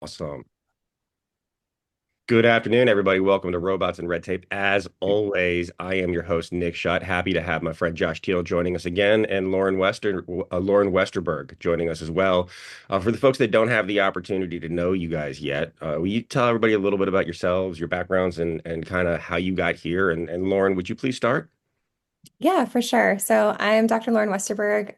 Awesome. Good afternoon, everybody. Welcome to Robots and Red Tape. As always, I am your host, Nick Schutt. Happy to have my friend Josh Thiel joining us again, and Lauren Westerberg joining us as well. For the folks that don't have the opportunity to know you guys yet, will you tell everybody a little bit about yourselves, your backgrounds, and kind of how you got here? And Lauren, would you please start? Yeah, for sure. So I'm Dr. Lauren Westerberg.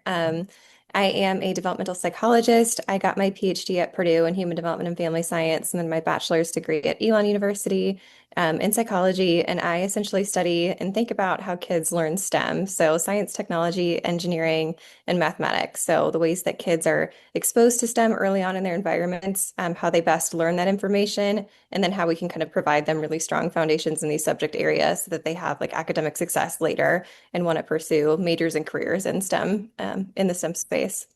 I am a developmental psychologist. I got my PhD at Purdue in human development and family science, and then my bachelor's degree at Elon University in psychology. And I essentially study and think about how kids learn STEM, so science, technology, engineering, and mathematics. So the ways that kids are exposed to STEM early on in their environments, how they best learn that information, and then how we can kind of provide them really strong foundations in these subject areas so that they have like academic success later and want to pursue majors and careers in STEM, in the STEM space.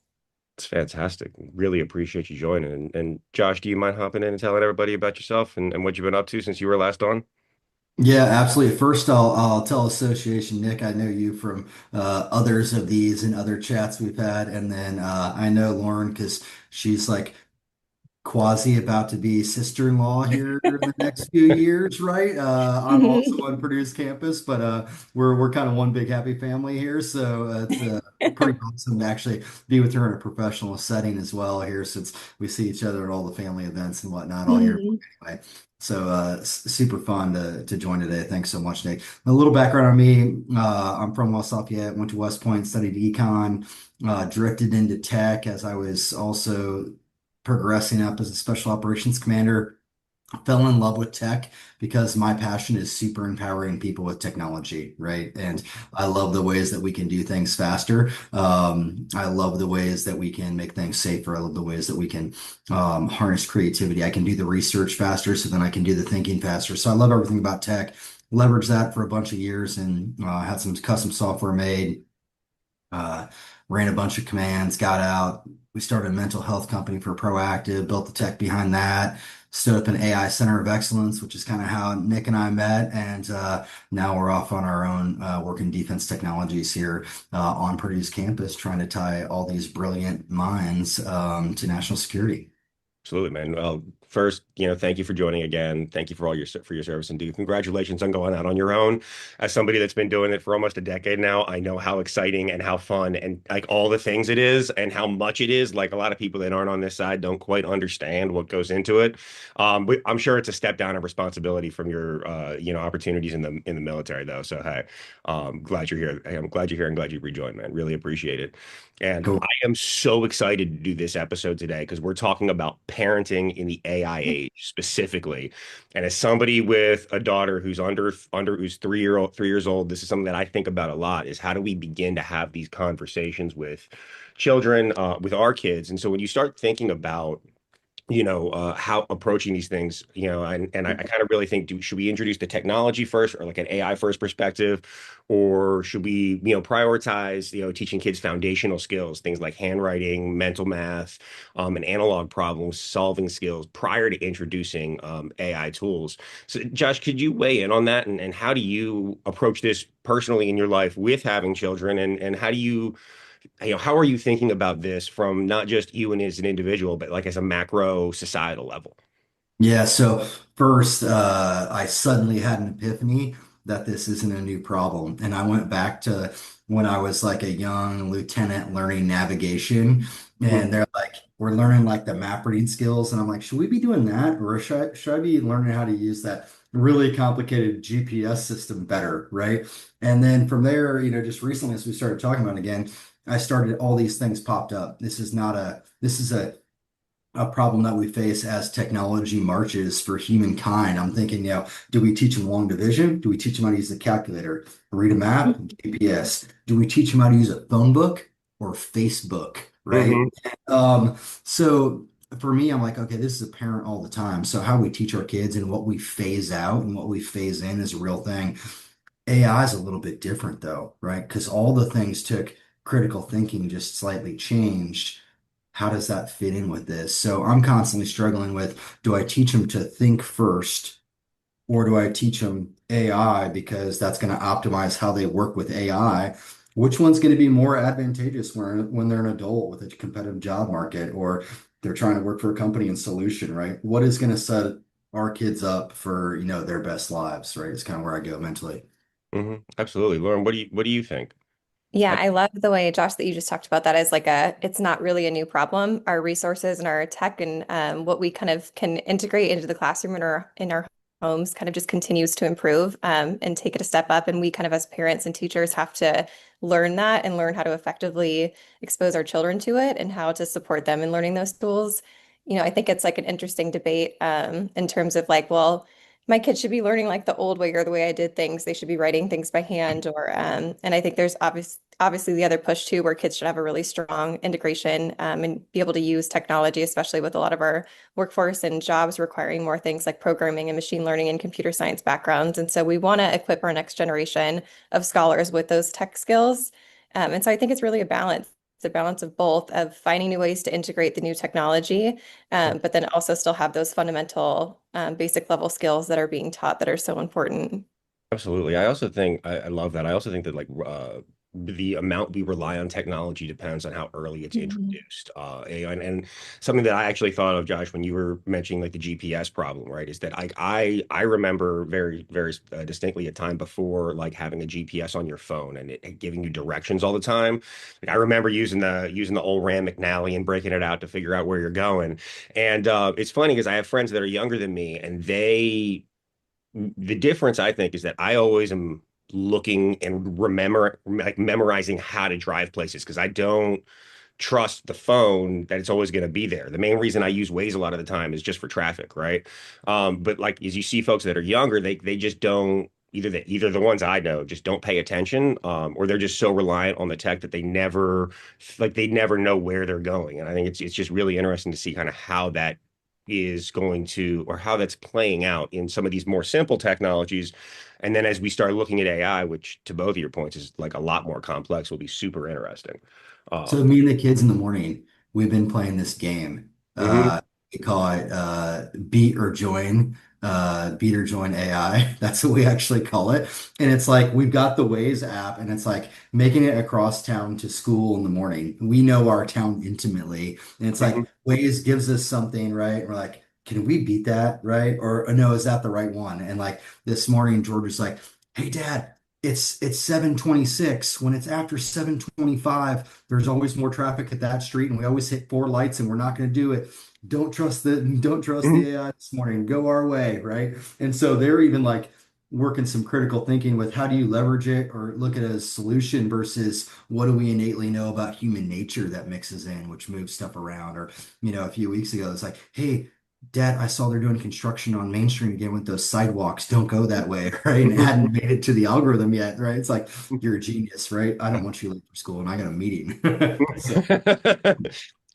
It's fantastic. Really appreciate you joining. And Josh, do you mind hopping in and telling everybody about yourself and what you've been up to since you were last on? Yeah, absolutely. First, I'll tell Association Nick, I know you from others of these and other chats we've had, and then I know Lauren because she's like quasi about to be sister-in-law here in the next few years, right? I'm also Mhm. on Purdue's campus, but we're kind of one big happy family here, so it's pretty awesome to actually be with her in a professional setting as well here, since we see each other at all the family events and whatnot all year Mhm. anyway. So super fun to join today. Thanks so much, Nick. A little background on me: I'm from West Lafayette, went to West Point, studied econ, drifted into tech as I was also progressing up as a special operations commander. Fell in love with tech because my passion is super empowering people with technology, right? And I love the ways that we can do things faster. I love the ways that we can make things safer. I love the ways that we can harness creativity. I can do the research faster, so then I can do the thinking faster. So I love everything about tech. Leveraged that for a bunch of years and had some custom software made, uh, ran a bunch of commands, got out. We started a mental health company for Proactive, built the tech behind that, stood up an AI Center of Excellence, which is kind of how Nick and I met. And now we're off on our own, working defense technologies here on Purdue's campus, trying to tie all these brilliant minds to national security. Absolutely, man. Well, first, thank you for joining again. Thank you for your service, and do congratulations on going out on your own. As somebody that's been doing it for almost a decade now, I know how exciting and how fun and like all the things it is and how much it is. Like a lot of people that aren't on this side don't quite understand what goes into it. But I'm sure it's a step down of responsibility from your opportunities in the military though. So hey, glad you're here. Hey, I'm glad you're here and glad you rejoined, man. Really appreciate it. And Cool. I am so excited to do this episode today because we're talking about parenting in the AI age specifically. And as somebody with a daughter who's under who's 3 years old, this is something that I think about a lot is how do we begin to have these conversations with children, with our kids. And so when you start thinking about how approaching these things, and I kind of really think, should we introduce the technology first or like an AI first perspective, or should we, prioritize, teaching kids foundational skills, things like handwriting, mental math, and analog problem solving skills prior to introducing AI tools. So, Josh, could you weigh in on that? And how do you approach this personally in your life with having children? And how do you how are you thinking about this from not just you and as an individual, but like as a macro societal level? Yeah, so first, I suddenly had an epiphany that this isn't a new problem. And I went back to when I was like a young lieutenant learning navigation. Mhm. And they're like, we're learning like the map reading skills. And I'm like, should we be doing that? Or should I be learning how to use that really complicated GPS system better? Right. And then from there, just recently, as we started talking about it again, I started all these things popped up. This is a problem that we face as technology marches for humankind. I'm thinking, do we teach them long division? Do we teach them how to use a calculator, read a map, GPS? Do we teach them how to use a phone book or Facebook, right? Hmm. Um, so for me, I'm like, okay, this is apparent all the time. So how we teach our kids and what we phase out and what we phase in is a real thing. AI is a little bit different though, right? Because all the things took critical thinking just slightly changed. How does that fit in with this? So I'm constantly struggling with, do I teach them to think first or do I teach them AI because that's going to optimize how they work with AI? Which one's going to be more advantageous when they're an adult with a competitive job market? Or they're trying to work for a company and solution, right? What is going to set our kids up for, their best lives, right? It's kind of where I go mentally. Absolutely. Lauren, what do you think? Yeah, How- I love the way, Josh, that you just talked about that as like it's not really a new problem. Our resources and our tech and what we kind of can integrate into the classroom in our homes kind of just continues to improve and take it a step up. And we kind of as parents and teachers have to learn that and learn how to effectively expose our children to it and how to support them in learning those tools. I think it's like an interesting debate in terms of like, well, my kids should be learning like the old way or the way I did things. They should be writing things by hand or and I think there's obviously the other push too where kids should have a really strong integration and be able to use technology, especially with a lot of our workforce and jobs requiring more things like programming and machine learning and computer science backgrounds. And so we want to equip our next generation of scholars with those tech skills. And so I think it's really a balance. It's a balance of both of finding new ways to integrate the new technology but then also still have those fundamental basic level skills that are being taught that are so important. Absolutely. I also think I love that. I also think that like the amount we rely on technology depends on how early it's Mhm. introduced. And something that I actually thought of, Josh, when you were mentioning like the GPS problem, right, is that I remember very distinctly a time before like having a GPS on your phone and it giving you directions all the time. Like I remember using the old Rand McNally and breaking it out to figure out where you're going. And it's funny because I have friends that are younger than me, and the difference I think is that I always am looking and memorizing how to drive places because I don't trust the phone that it's always going to be there. The main reason I use Waze a lot of the time is just for traffic, right? But like as you see folks that are younger, they just don't either the ones I know just don't pay attention, or they're just so reliant on the tech that they never know where they're going. And I think it's just really interesting to see kind of how that is going to or how that's playing out in some of these more simple technologies. And then as we start looking at AI, which to both of your points is like a lot more complex, will be super interesting. So Um, me and the kids in the morning, we've been playing this game. mhm. We call it beat or join AI. That's what we actually call it. And it's like we've got the Waze app and it's like making it across town to school in the morning. We know our town intimately. And it's Mhm. like Waze gives us something, right? We're like, can we beat that? Right? Or no, is that the right one? And like this morning, George was like, hey, Dad, it's 7:26. When it's after 7:25, there's always more traffic at that street, and we always hit four lights, and we're not going to do it. Don't trust the AI this morning. Go our way, right? And so they're even like working some critical thinking with how do you leverage it or look at it as a solution versus what do we innately know about human nature that mixes in, which moves stuff around. Or, a few weeks ago, it's like, hey, Dad, I saw they're doing construction on Main Street again with those sidewalks. Don't go that way, right? And it hadn't made it to the algorithm yet, right? It's like you're a genius, right? I don't want you late for school, and I got a meeting. So,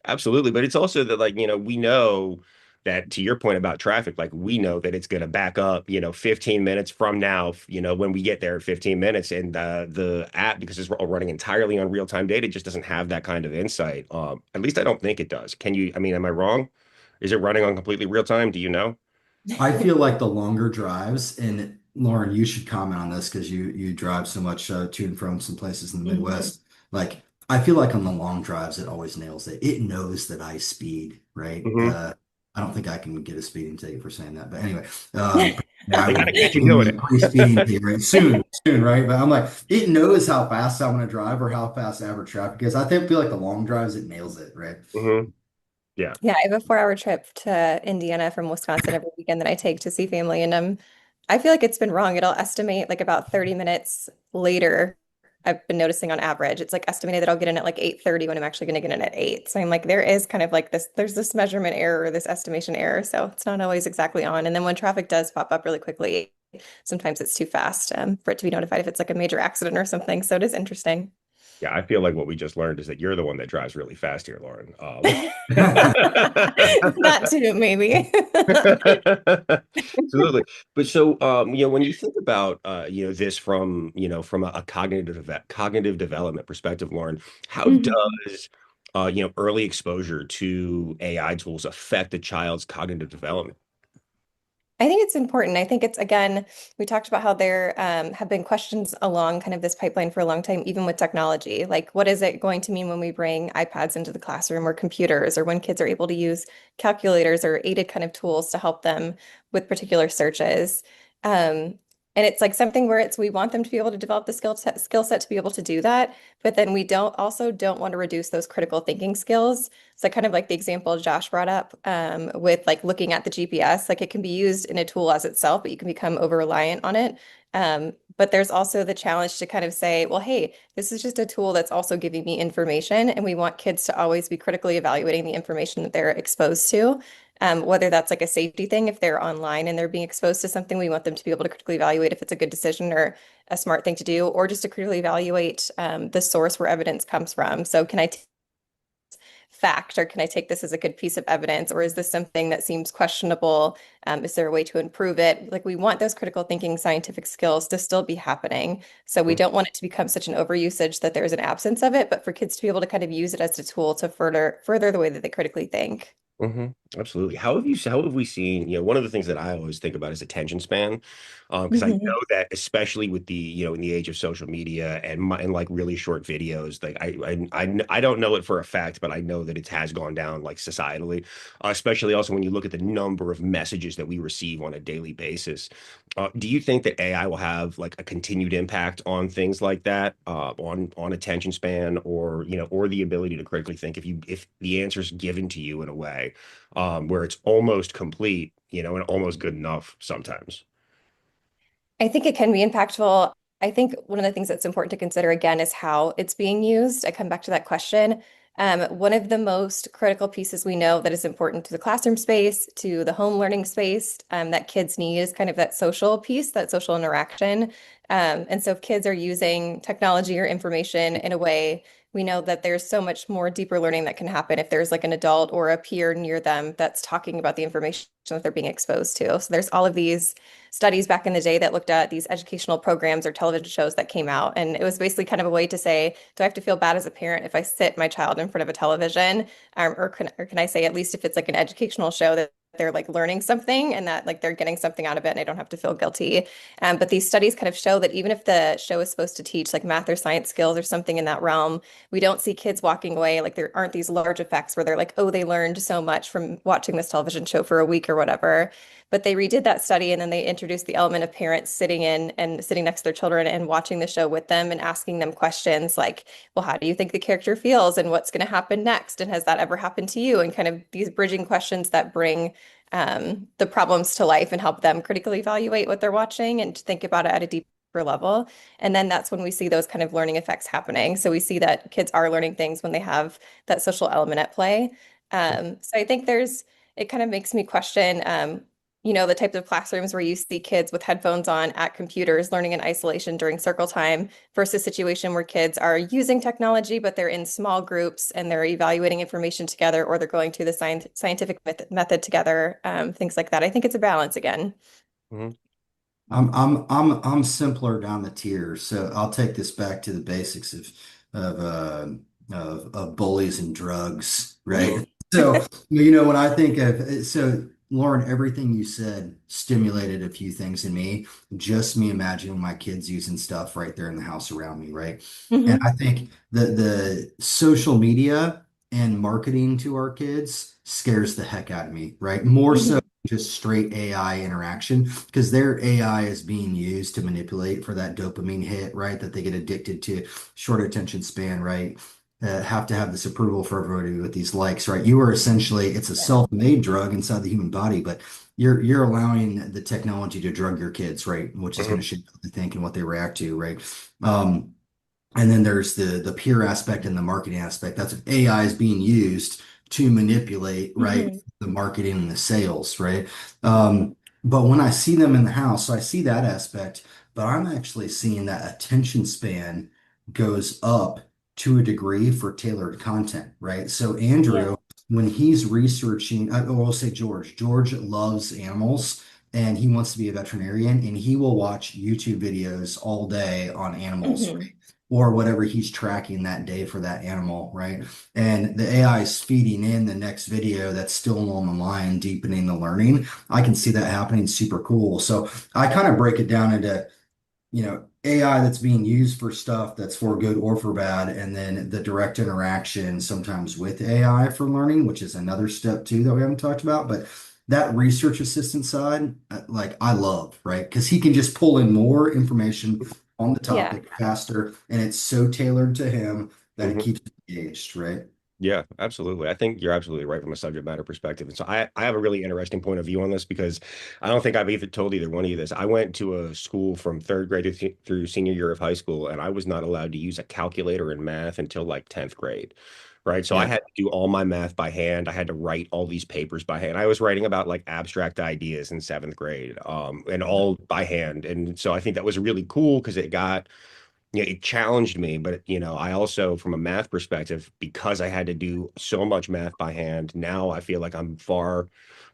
Absolutely. But it's also that, like, we know that to your point about traffic, like, we know that it's going to back up, 15 minutes from now, when we get there, 15 minutes. And the app, because it's all running entirely on real-time data, just doesn't have that kind of insight. At least I don't think it does. I mean, am I wrong? Is it running on completely real time? Do you know? I feel like the longer drives, and Lauren, you should comment on this because you drive so much to and from some places in the Mhm. Midwest. Like I feel like on the long drives, it always nails it. It knows that I speed, right? Hmm. I don't think I can get a speeding ticket for saying that, but anyway, yeah, I They got will to catch you give doing me it. a pre-speeding ticket right soon, right? But I'm like, it knows how fast I'm going to drive or how fast average traffic is. Feel like the long drives, it nails it, right? Hmm. Yeah. Yeah, I have a 4 hour trip to Indiana from Wisconsin every weekend that I take to see family. And I feel like it's been wrong. It'll estimate like about 30 minutes later. I've been noticing on average, it's like estimated that I'll get in at like 8:30 when I'm actually going to get in at 8. So I'm like, there is kind of like there's this measurement error, this estimation error. So it's not always exactly on. And then when traffic does pop up really quickly, sometimes it's too fast for it to be notified if it's like a major accident or something. So it is interesting. Yeah, I feel like what we just learned is that you're the one that drives really fast here, Lauren. That too, maybe. Absolutely. But so, when you think about, this from a cognitive development perspective, Lauren, how Mhm. does, early exposure to AI tools affect a child's cognitive development? I think it's important. I think it's, again, we talked about how there have been questions along kind of this pipeline for a long time, even with technology. Like, what is it going to mean when we bring iPads into the classroom or computers, or when kids are able to use calculators or aided kind of tools to help them with particular searches? And it's like something where we want them to be able to develop the skill set to be able to do that, but then we don't want to reduce those critical thinking skills. So kind of like the example Josh brought up with like looking at the GPS, like it can be used in a tool as itself, but you can become over reliant on it. But there's also the challenge to kind of say, well, hey, this is just a tool that's also giving me information, and we want kids to always be critically evaluating the information that they're exposed to. Whether that's like a safety thing, if they're online and they're being exposed to something, we want them to be able to critically evaluate if it's a good decision or a smart thing to do, or just to critically evaluate the source where evidence comes from. So, can I fact, or can I take this as a good piece of evidence, or is this something that seems questionable? Is there a way to improve it? Like we want those critical thinking scientific skills to still be happening. So we don't want it to become such an overusage that there's an absence of it, but for kids to be able to kind of use it as a tool to further the way that they critically think. Hmm. Absolutely. How have we seen, one of the things that I always think about is attention span. Because I Mhm. know that especially with in the age of social media and like really short videos, like I don't know it for a fact, but I know that it has gone down like societally, especially also when you look at the number of messages that we receive on a daily basis. Do you think that AI will have like a continued impact on things like that, on attention span, or or the ability to critically think if the answer is given to you in a way where it's almost complete, and almost good enough sometimes? I think it can be impactful. I think one of the things that's important to consider again is how it's being used. I come back to that question. One of the most critical pieces we know that is important to the classroom space, to the home learning space, that kids need is kind of that social piece, that social interaction. And so if kids are using technology or information in a way, we know that there's so much more deeper learning that can happen if there's like an adult or a peer near them that's talking about the information that they're being exposed to. So there's all of these studies back in the day that looked at these educational programs or television shows that came out. And it was basically kind of a way to say, do I have to feel bad as a parent if I sit my child in front of a television? Or can I say, at least if it's like an educational show, that they're like learning something and that like they're getting something out of it and I don't have to feel guilty. But these studies kind of show that even if the show is supposed to teach like math or science skills or something in that realm, we don't see kids walking away. Like there aren't these large effects where they're like, oh, they learned so much from watching this television show for a week or whatever. But they redid that study and then they introduced the element of parents sitting in and sitting next to their children and watching the show with them and asking them questions like, well, how do you think the character feels and what's going to happen next? And has that ever happened to you? And kind of these bridging questions that bring the problems to life and help them critically evaluate what they're watching and to think about it at a deeper level. And then that's when we see those kind of learning effects happening. So we see that kids are learning things when they have that social element at play. So I think it kind of makes me question, the types of classrooms where you see kids with headphones on at computers learning in isolation during circle time versus a situation where kids are using technology, but they're in small groups and they're evaluating information together or they're going through the scientific method together, things like that. I think it's a balance again. Mhm. I'm simpler down the tier, so I'll take this back to the basics of of bullies and drugs, right? So when I think of Lauren, everything you said stimulated a few things in me. Just me imagining my kids using stuff right there in the house around me, right? And Hmm. I think the social media and marketing to our kids scares the heck out of me, right? More so Hmm. just straight AI interaction because their AI is being used to manipulate for that dopamine hit, right? That they get addicted to short attention span, right? Have to have this approval for everybody with these likes, right? You are essentially, it's a Yeah. self-made drug inside the human body, but you're allowing the technology to drug your kids, right? Which is going to Mhm. shape what they think and what they react to, right? Um, and then there's the peer aspect and the marketing aspect. That's AI is being used to manipulate, right? Hmm. The marketing and the sales, right? But when I see them in the house, so I see that aspect, but I'm actually seeing that attention span goes up to a degree for tailored content, right? So Andrew, Yeah. when he's researching, will say George loves animals and he wants to be a veterinarian and he will watch YouTube videos all day on animals, Hmm. or whatever he's tracking that day for that animal, right? And the AI is feeding in the next video that's still on the line, deepening the learning. I can see that happening super cool. So I kind of break it down into AI that's being used for stuff that's for good or for bad, and then the direct interaction sometimes with AI for learning, which is another step too that we haven't talked about. But that research assistant side, like I love, right? Because he can just pull in more information on the Yeah. topic faster, and it's so tailored to him that it Mhm. keeps him engaged, right? Yeah, absolutely. I think you're absolutely right from a subject matter perspective. And so I have a really interesting point of view on this because I don't think I've even told either one of you this. I went to a school from third grade through senior year of high school, and I was not allowed to use a calculator in math until like 10th grade. Right. So I Yeah. had to do all my math by hand. I had to write all these papers by hand. I was writing about like abstract ideas in seventh grade, and all by hand. And so I think that was really cool because it challenged me, but I also, from a math perspective, because I had to do so much math by hand, now I feel like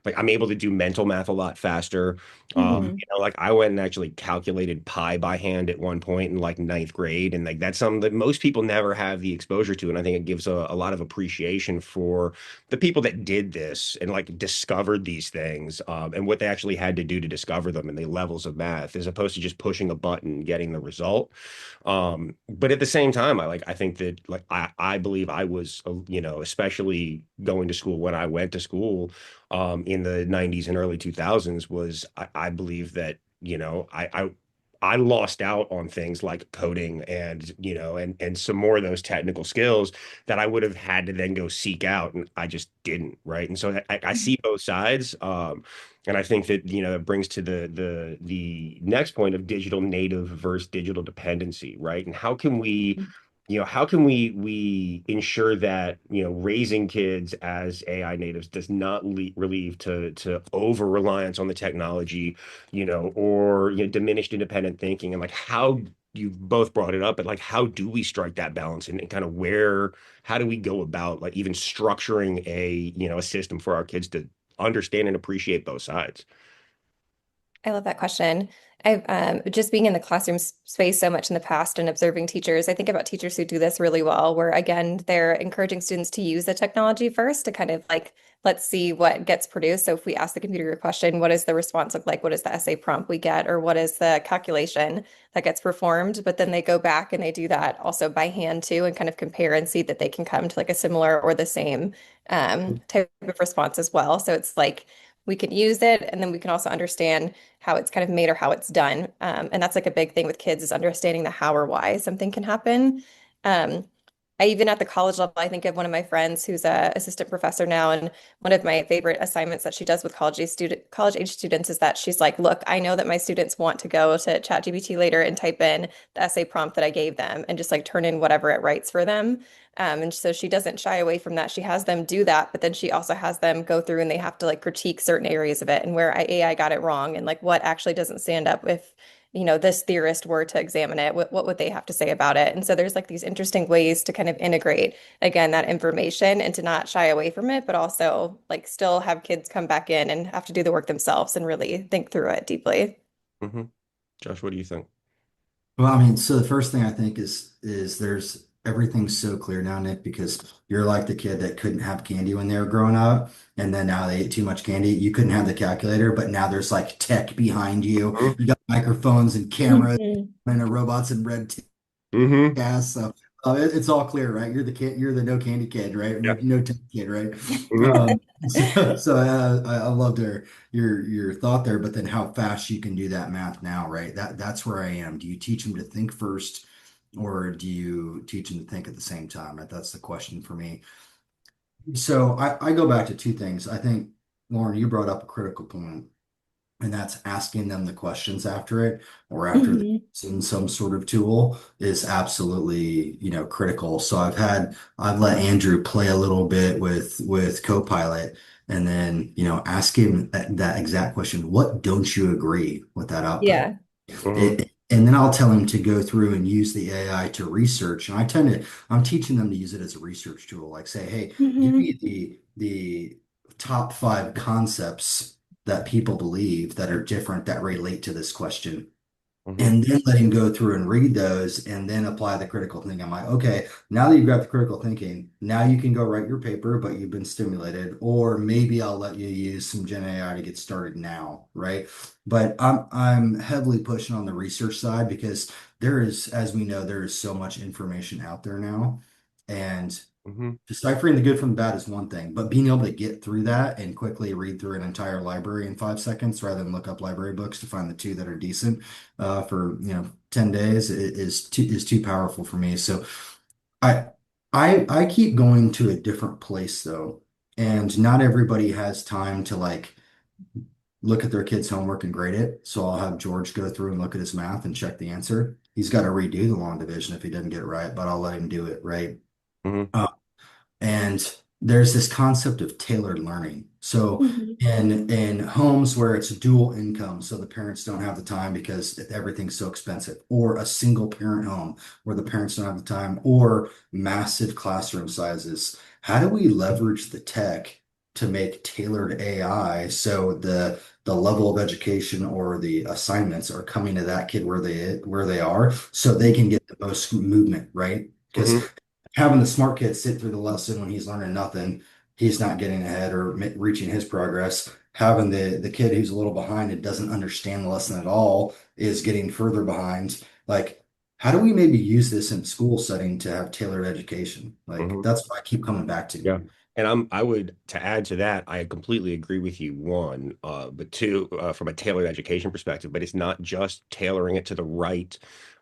like I'm able to do mental math a lot faster. Hmm. Like I went and actually calculated pi by hand at one point in like ninth grade, and like that's something that most people never have the exposure to, and I think it gives a lot of appreciation for the people that did this and like discovered these things, and what they actually had to do to discover them and the levels of math, as opposed to just pushing a button and getting the result. But at the same time, I think that like I believe I was, especially going to school when I went to school, in the 90s and early 2000s was I believe that, I lost out on things like coding and, and some more of those technical skills that I would have had to then go seek out, and I just didn't, right? And so I see both sides. And I think that, it brings to the next point of digital native versus digital dependency, right? And how can we ensure that, raising kids as AI natives does not relieve to over reliance on the technology, or diminished independent thinking, and like how you've both brought it up, but like how do we strike that balance, and kind of how do we go about like even structuring a system for our kids to understand and appreciate both sides. I love that question. I've just being in the classroom space so much in the past and observing teachers, I think about teachers who do this really well, where again, they're encouraging students to use the technology first to kind of like, let's see what gets produced. So if we ask the computer a question, what does the response look like? What is the essay prompt we get? Or what is the calculation that gets performed? But then they go back and they do that also by hand too, and kind of compare and see that they can come to like a similar or the same type of response as well. So it's like, we can use it and then we can also understand how it's kind of made or how it's done. And that's like a big thing with kids is understanding the how or why something can happen. Um, I even at the college level, I think of one of my friends who's a assistant professor now, and one of my favorite assignments that she does with college age students is that she's like, look, I know that my students want to go to ChatGPT later and type in the essay prompt that I gave them and just like turn in whatever it writes for them. And so she doesn't shy away from that. She has them do that, but then she also has them go through and they have to like critique certain areas of it and where AI got it wrong and like what actually doesn't stand up if, this theorist were to examine it, what would they have to say about it? And so there's like these interesting ways to kind of integrate, again, that information and to not shy away from it, but also like still have kids come back in and have to do the work themselves and really think through it deeply. Hmm. Josh, what do you think? Well, I mean, so the first thing I think is there's everything's so clear now, Nick, because you're like the kid that couldn't have candy when they were growing up, and then now they ate too much candy. You couldn't have the calculator, but now there's like tech behind you. Hmm. You got microphones and cameras Mhm. and robots and red Hmm. gas. So it's all clear, right? You're the kid, you're the no candy kid, right? Yeah. No tech kid, right? Hmm. I loved your thought there, but then how fast you can do that math now, right? That's where I am. Do you teach them to think first, or do you teach them to think at the same time? Right? That's the question for me. So I go back to two things. I think, Lauren, you brought up a critical point, and that's asking them the questions after it or after they're Mhm. using some sort of tool is absolutely, critical. So I've let Andrew play a little bit with Copilot and then, ask him that exact question. What don't you agree with that output? Yeah. Hmm. And then I'll tell him to go through and use the AI to research. And I'm teaching them to use it as a research tool. Like say, hey, give Mhm. me the top five concepts that people believe that are different that relate to this question. Hmm. and then let him go through and read those and then apply the critical thinking. I'm like, okay, now that you've got the critical thinking, now you can go write your paper, but you've been stimulated, or maybe I'll let you use some Gen AI to get started now, right? But I'm heavily pushing on the research side because there is, as we know, there is so much information out there now. And Hmm. deciphering the good from the bad is one thing, but being able to get through that and quickly read through an entire library in 5 seconds rather than look up library books to find the two that are decent for 10 days is too powerful for me. So I I keep going to a different place though, and not everybody has time to like look at their kids' homework and grade it. So I'll have George go through and look at his math and check the answer. He's got to redo the long division if he doesn't get it right, but I'll let him do it right. Hmm. And there's this concept of tailored learning. So Mhm. in homes where it's dual income, so the parents don't have the time because everything's so expensive, or a single parent home where the parents don't have the time, or massive classroom sizes, how do we leverage the tech to make tailored AI so the level of education or the assignments are coming to that kid where they are so they can get the most movement, right? Because Hmm. having the smart kid sit through the lesson when he's learning nothing, he's not getting ahead or reaching his progress. Having the kid who's a little behind and doesn't understand the lesson at all is getting further behind. Like, how do we maybe use this in school setting to have tailored education? Like, Hmm. that's what I keep coming back to. Yeah. And I would, to add to that, I completely agree with you, one, but two, from a tailored education perspective, but it's not just tailoring it to the right,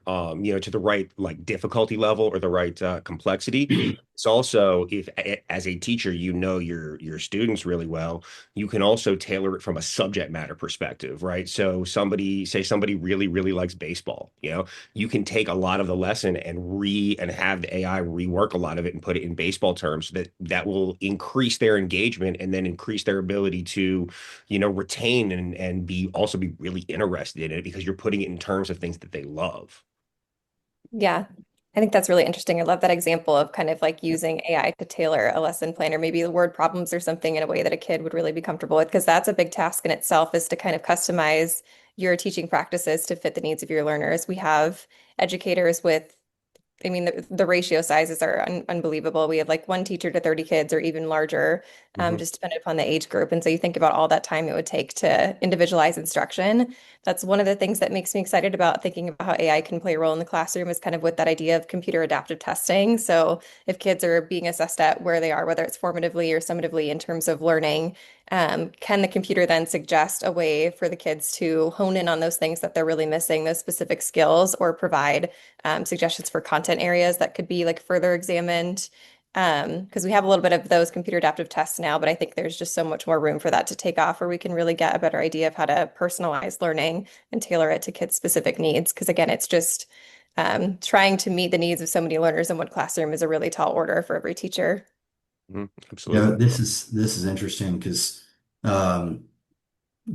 to the right like difficulty level or the right complexity. It's also if as a teacher, you know your students really well, you can also tailor it from a subject matter perspective, right? So somebody really, really likes baseball, you can take a lot of the lesson and have the AI rework a lot of it and put it in baseball terms that will increase their engagement and then increase their ability to, retain and be really interested in it because you're putting it in terms of things that they love. Yeah, I think that's really interesting. I love that example of kind of like using AI to tailor a lesson plan or maybe the word problems or something in a way that a kid would really be comfortable with, because that's a big task in itself is to kind of customize your teaching practices to fit the needs of your learners. We have educators with I mean, the ratio sizes are unbelievable. We have like one teacher to 30 kids or even larger, Hmm. just depending upon the age group. And so you think about all that time it would take to individualize instruction. That's one of the things that makes me excited about thinking about how AI can play a role in the classroom is kind of with that idea of computer adaptive testing. So if kids are being assessed at where they are, whether it's formatively or summatively in terms of learning, can the computer then suggest a way for the kids to hone in on those things that they're really missing, those specific skills, or provide suggestions for content areas that could be like further examined. Because we have a little bit of those computer adaptive tests now, but I think there's just so much more room for that to take off where we can really get a better idea of how to personalize learning and tailor it to kids' specific needs. Because again, it's just trying to meet the needs of so many learners in one classroom is a really tall order for every teacher. Hmm. You know, Absolutely. this is interesting because um,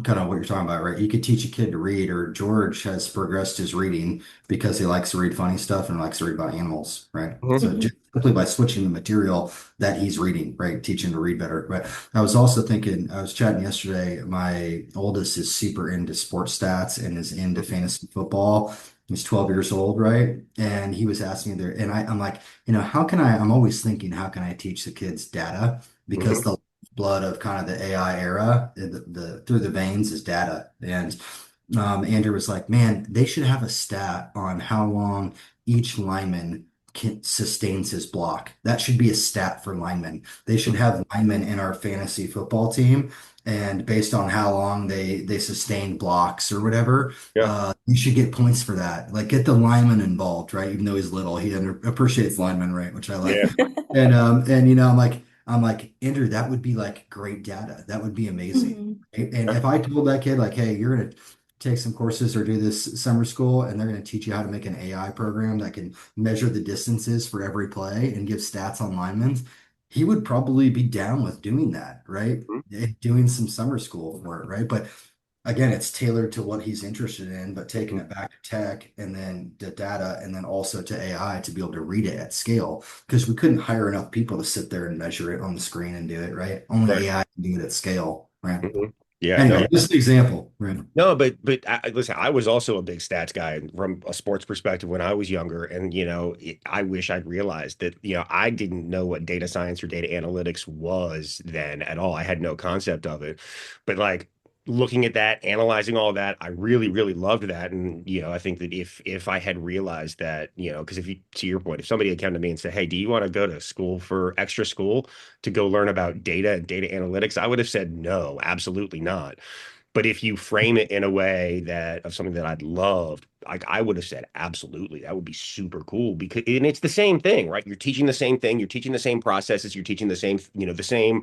kind of what you're talking about, right? You could teach a kid to read, or George has progressed his reading because he likes to read funny stuff and likes to read about animals, right? So Hmm. just simply by switching the material that he's reading, right? Teach him to read better. But I was also thinking, I was chatting yesterday, my oldest is super into sports stats and is into fantasy football. He's 12 years old, right? And he was asking me there, and I'm like, I'm always thinking, how can I teach the kids data? Because Hmm. the blood of kind of the AI era, the through the veins is data. And Andrew was like, man, they should have a stat on how long each lineman sustains his block. That should be a stat for linemen. They should have linemen in our fantasy football team. And based on how long they sustain blocks or whatever, Yeah. you should get points for that. Like get the lineman involved, right? Even though he's little, he appreciates linemen, right? Which I like. Yeah. And I'm like, Andrew, that would be like great data. That would be amazing. Mhm. And if I told that kid, like, hey, you're gonna take some courses or do this summer school, and they're gonna teach you how to make an AI program that can measure the distances for every play and give stats on linemen, he would probably be down with doing that, right? Doing some summer school for it, right? But again, it's tailored to what he's interested in, but taking Hmm. it back to tech and then the data and then also to AI to be able to read it at scale because we couldn't hire enough people to sit there and measure it on the screen and do it, right? Only Right. AI can do it at scale, right? Hmm. Yeah, no, Anyway, just an example, right? no, but listen, I was also a big stats guy from a sports perspective when I was younger, and I wish I'd realized that I didn't know what data science or data analytics was then at all. I had no concept of it, but like looking at that, analyzing all that, I really really loved that, and I think that if I had realized that, because if you to your point, if somebody had come to me and said, "Hey, do you want to go to school for extra school to go learn about data and data analytics?" I would have said no, absolutely not. But if you frame it in a way that of something that I'd loved, like I would have said, absolutely, that would be super cool because and it's the same thing, right? You're teaching the same thing, you're teaching the same processes, you're teaching the same, the same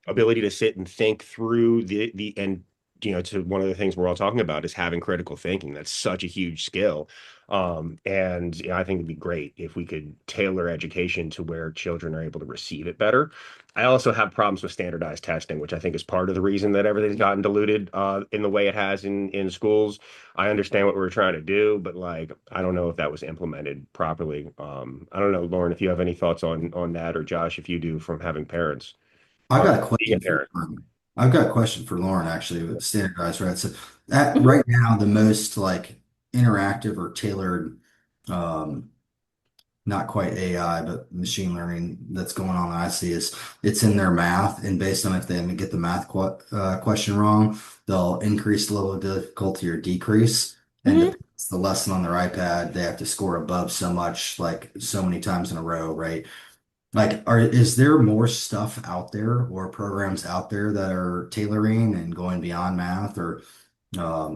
ability to sit and think through the and to one of the things we're all talking about is having critical thinking. That's such a huge skill. And I think it'd be great if we could tailor education to where children are able to receive it better. I also have problems with standardized testing, which I think is part of the reason that everything's gotten diluted in the way it has in schools. I understand what we're trying to do, but like I don't know if that was implemented properly. I don't know, Lauren, if you have any thoughts on that, or Josh, if you do from having parents I've got a being a question for parent. Lauren. I've got a question for Lauren actually with standardized, right? So that Mhm. right now, the most like interactive or tailored, um, not quite AI, but machine learning that's going on that I see is it's in their math, and based on if they get the math question wrong, they'll increase the level of difficulty or decrease. And Mhm. depends the lesson on their iPad, they have to score above so much, like so many times in a row, right? Like, is there more stuff out there or programs out there that are tailoring and going beyond math, or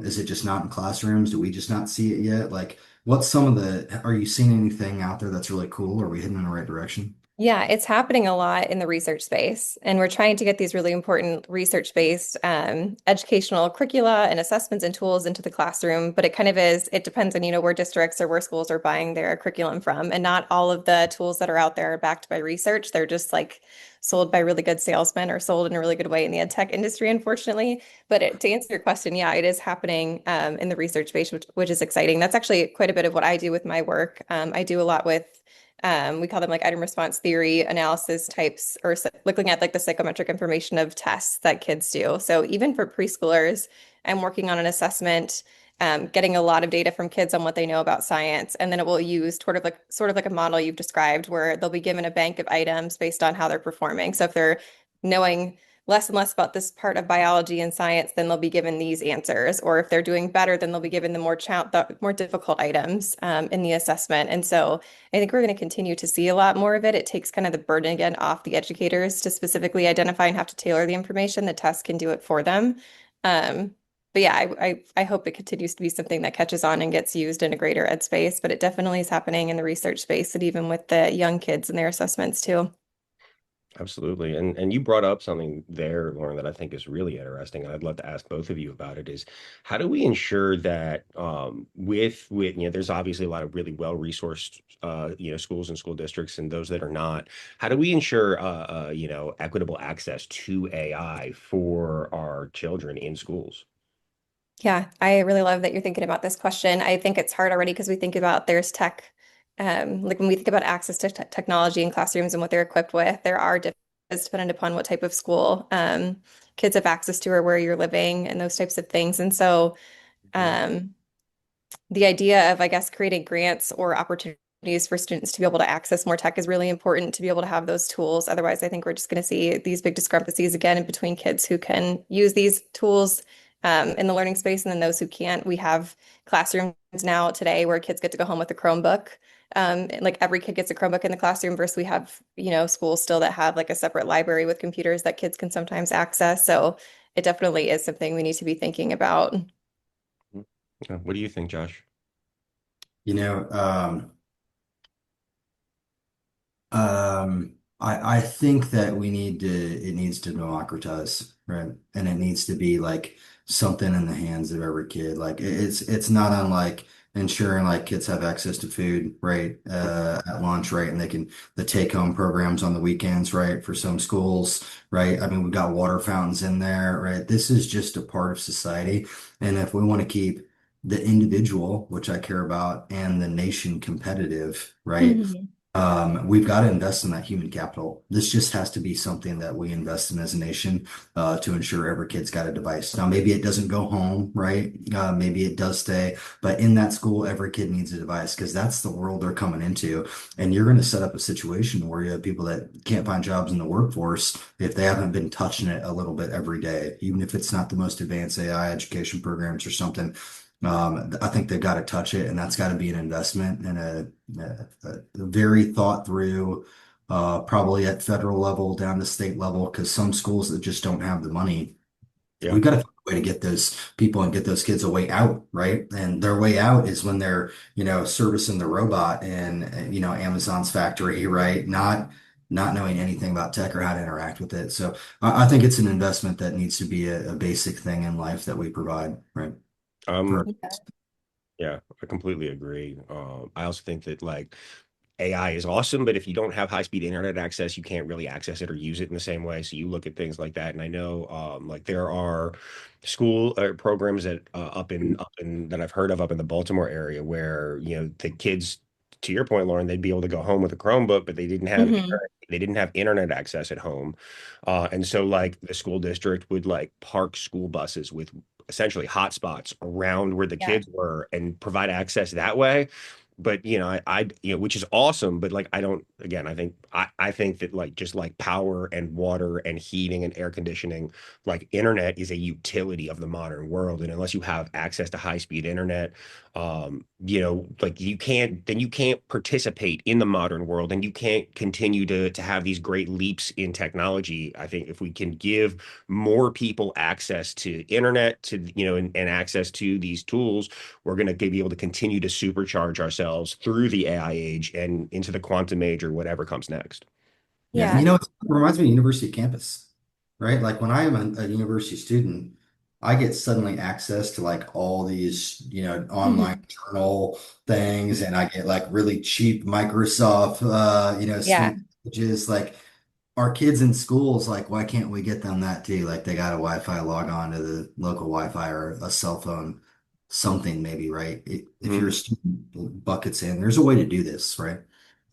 is it just not in classrooms? Do we just not see it yet? Like, what's some of are you seeing anything out there that's really cool? Are we heading in the right direction? Yeah, it's happening a lot in the research space, and we're trying to get these really important research-based educational curricula and assessments and tools into the classroom. But it kind of is, it depends on, where districts or where schools are buying their curriculum from. And not all of the tools that are out there are backed by research. They're just like sold by really good salesmen or sold in a really good way in the ed tech industry, unfortunately. But to answer your question, yeah, it is happening in the research space, which is exciting. That's actually quite a bit of what I do with my work. I do a lot with we call them like item response theory analysis types, or looking at like the psychometric information of tests that kids do. So even for preschoolers, I'm working on an assessment, getting a lot of data from kids on what they know about science, and then it will use sort of like a model you've described, where they'll be given a bank of items based on how they're performing. So if they're knowing less and less about this part of biology and science, then they'll be given these answers. Or if they're doing better, then they'll be given the more difficult items in the assessment. And so I think we're going to continue to see a lot more of it. It takes kind of the burden again off the educators to specifically identify and have to tailor the information. The test can do it for them. Um, but yeah, I hope it continues to be something that catches on and gets used in a greater ed space. But it definitely is happening in the research space and even with the young kids and their assessments too. Absolutely. And you brought up something there, Lauren, that I think is really interesting, and I'd love to ask both of you about it, is how do we ensure that with there's obviously a lot of really well-resourced schools and school districts and those that are not. How do we ensure equitable access to AI for our children in schools? Yeah, I really love that you're thinking about this question. I think it's hard already because we think about there's tech, like when we think about access to technology in classrooms and what they're equipped with, there are differences dependent upon what type of school kids have access to or where you're living and those types of things. And so um, the idea of, I guess, creating grants or opportunities for students to be able to access more tech is really important to be able to have those tools. Otherwise, I think we're just going to see these big discrepancies again in between kids who can use these tools in the learning space and then those who can't. We have classrooms now today where kids get to go home with a Chromebook. Like every kid gets a Chromebook in the classroom versus we have, schools still that have like a separate library with computers that kids can sometimes access. So it definitely is something we need to be thinking about. What do you think, Josh? You know, I think that it needs to democratize, right? And it needs to be like something in the hands of every kid. Like it's not unlike ensuring like kids have access to food, right? At lunch, right? And the take home programs on the weekends, right? For some schools, right? I mean, we've got water fountains in there, right? This is just a part of society. And if we want to keep the individual, which I care about, and the nation competitive, right? Mhm. We've got to invest in that human capital. This just has to be something that we invest in as a nation to ensure every kid's got a device. Now, maybe it doesn't go home, right? Maybe it does stay, but in that school, every kid needs a device because that's the world they're coming into. And you're going to set up a situation where you have people that can't find jobs in the workforce if they haven't been touching it a little bit every day, even if it's not the most advanced AI education programs or something. I think they've got to touch it, and that's got to be an investment and a very thought through, probably at federal level down to state level, because some schools that just don't have the money, Yeah. we've got to find a way to get those people and get those kids a way out, right? And their way out is when they're, servicing the robot in, Amazon's factory, right? Not knowing anything about tech or how to interact with it. So I think it's an investment that needs to be a basic thing in life that we provide, right? For Um, Yeah. yeah, I completely agree. I also think that like AI is awesome, but if you don't have high-speed internet access, you can't really access it or use it in the same way. So you look at things like that, and I know like there are school programs that up in that I've heard of up in the Baltimore area where the kids, to your point, Lauren, they'd be able to go home with a Chromebook, but Hmm. they didn't have internet access at home, and so like the school district would like park school buses with essentially hotspots around where the Yeah. kids were and provide access that way. But which is awesome, but like I don't, again, I think that like just like power and water and heating and air conditioning, like internet is a utility of the modern world. And unless you have access to high speed internet, like you can't participate in the modern world and you can't continue to have these great leaps in technology. I think if we can give more people access to internet and access to these tools, we're going to be able to continue to supercharge ourselves through the AI age and into the quantum age or whatever comes next. Yeah, and Yeah. it reminds me of university campus, right? Like when I am a university student, I get suddenly access to like all these, online Hmm. journal things, and I get like really cheap Microsoft, Yeah. suite packages. Like our kids in schools, like why can't we get them that too? Like they got a Wi-Fi log on to the local Wi-Fi or a cell phone, something maybe, right? If you're a Mhm. student, buckets in, there's a way to do this, right?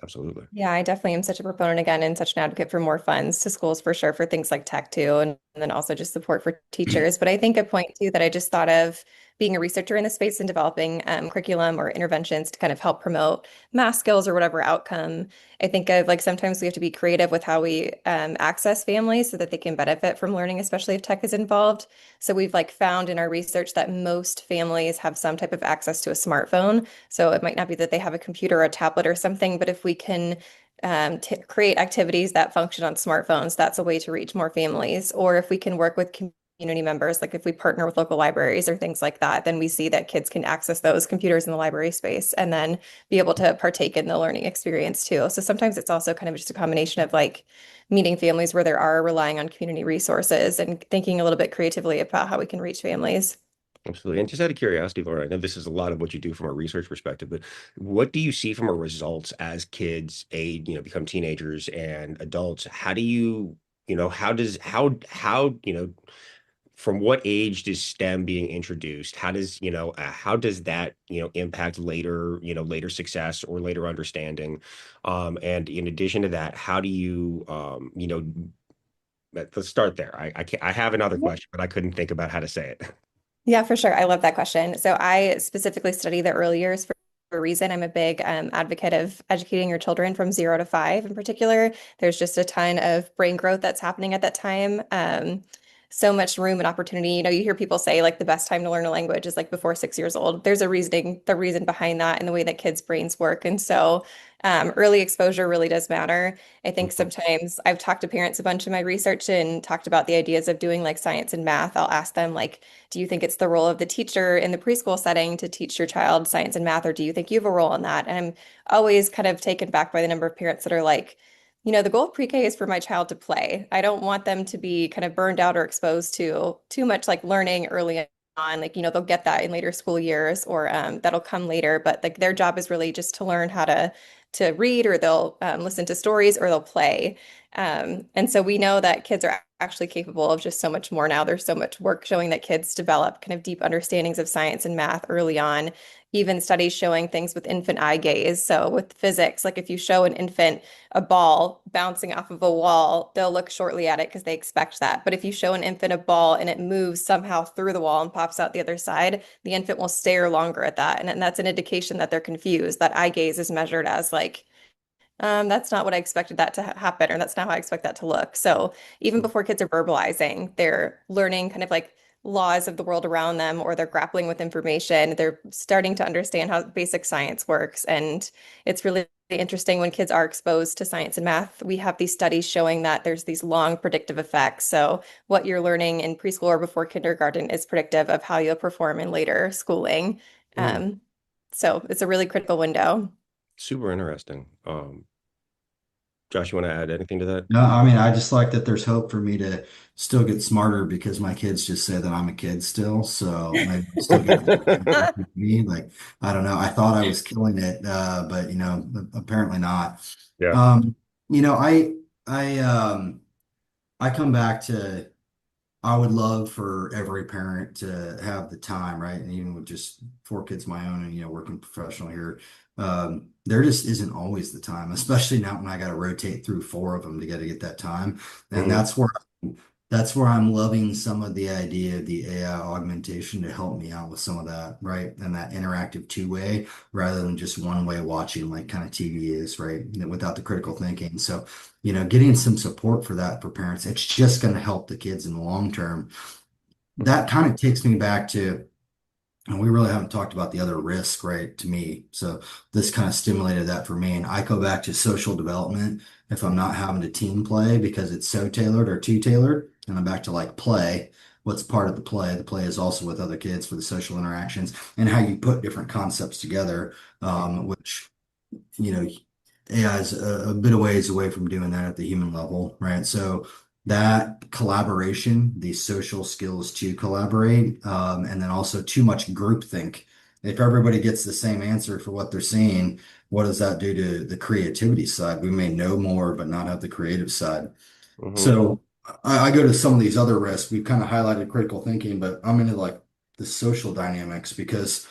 Absolutely. Yeah, I definitely am such a proponent again and such an advocate for more funds to schools for sure for things like tech too, and then also just support for teachers. But I think a point too that I just thought of being a researcher in the space and developing curriculum or interventions to kind of help promote math skills or whatever outcome. I think of like sometimes we have to be creative with how we access families so that they can benefit from learning, especially if tech is involved. So we've like found in our research that most families have some type of access to a smartphone. So it might not be that they have a computer or a tablet or something, but if we can t create activities that function on smartphones, that's a way to reach more families. Or if we can work with community members, like if we partner with local libraries or things like that, then we see that kids can access those computers in the library space and then be able to partake in the learning experience too. So sometimes it's also kind of just a combination of like meeting families where there are relying on community resources and thinking a little bit creatively about how we can reach families. Absolutely. And just out of curiosity, Laura, I know this is a lot of what you do from a research perspective, but what do you see from a results as kids age, become teenagers and adults? How do you, from what age does STEM being introduced? How does that, impact later success or later understanding? And in addition to that, how do you, let's start there. I have another question, but I couldn't think about how to say it. Yeah, for sure. I love that question. So I specifically study the early years for a reason. I'm a big advocate of educating your children from 0 to 5 in particular. There's just a ton of brain growth that's happening at that time. So much room and opportunity. You know, you hear people say like the best time to learn a language is like before 6 years old. There's the reason behind that and the way that kids' brains work. And so early exposure really does matter. I think sometimes I've talked to parents a bunch in my research and talked about the ideas of doing like science and math. I'll ask them like, do you think it's the role of the teacher in the preschool setting to teach your child science and math, or do you think you have a role in that? And I'm always kind of taken back by the number of parents that are like, the goal of pre-K is for my child to play. I don't want them to be kind of burned out or exposed to too much like learning early on. Like, they'll get that in later school years or that'll come later. But like their job is really just to learn how to read or they'll listen to stories or they'll play. And so we know that kids are actually capable of just so much more now. There's so much work showing that kids develop kind of deep understandings of science and math early on. Even studies showing things with infant eye gaze. So with physics, like if you show an infant a ball bouncing off of a wall, they'll look shortly at it because they expect that. But if you show an infant a ball and it moves somehow through the wall and pops out the other side, the infant will stare longer at that. And that's an indication that they're confused. That eye gaze is measured as like that's not what I expected that to happen, or that's not how I expect that to look. So even before kids are verbalizing, they're learning kind of like laws of the world around them, or they're grappling with information. They're starting to understand how basic science works. And it's really interesting when kids are exposed to science and math. We have these studies showing that there's these long predictive effects. So what you're learning in preschool or before kindergarten is predictive of how you'll perform in later schooling. Mm, Um, so it's a really critical window. super interesting. Josh, you want to add anything to that? No, I mean, I just like that there's hope for me to still get smarter because my kids just say that I'm a kid still. So maybe I'm still got me. Like, I don't know. I thought I was killing it, but apparently not. Yeah. Um, you know, I I come back to I would love for every parent to have the time, right? And even with just four kids of my own and, working professional here, there just isn't always the time, especially now when I got to rotate through four of them to get that time. And Hmm. that's where I'm loving some of the idea of the AI augmentation to help me out with some of that, right? And that interactive two-way rather than just one way watching like kind of TV is, right? Without the critical thinking. So, getting some support for that for parents, it's just going to help the kids in the long term. That kind of takes me back to, and we really haven't talked about the other risk, right, to me. So this kind of stimulated that for me. And I go back to social development if I'm not having to team play because it's so tailored or too tailored. And I'm back to like play. What's part of the play? The play is also with other kids for the social interactions and how you put different concepts together, which you know, AI is a bit of ways away from doing that at the human level, right? So that collaboration, these social skills to collaborate, and then also too much groupthink. If everybody gets the same answer for what they're seeing, what does that do to the creativity side? We may know more, but not have the creative side. Hmm. So I go to some of these other risks. We've kind of highlighted critical thinking, but I'm into like the social dynamics because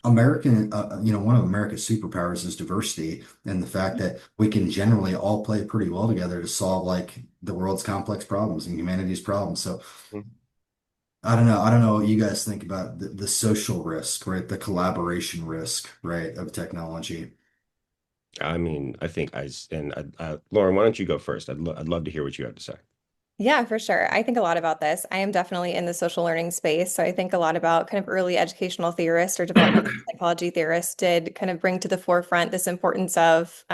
one of America's superpowers is diversity and the fact that we can generally all play pretty well together to solve like the world's complex problems and humanity's problems. So I don't know. I don't know what you guys think about the social risk, right? The collaboration risk, right, of technology. I mean, I think Lauren, why don't you go first? I'd love to hear what you have to say. Yeah, for sure. I think a lot about this. I am definitely in the social learning space. So I think a lot about kind of early educational theorists or developmental psychology theorists did kind of bring to the forefront this importance of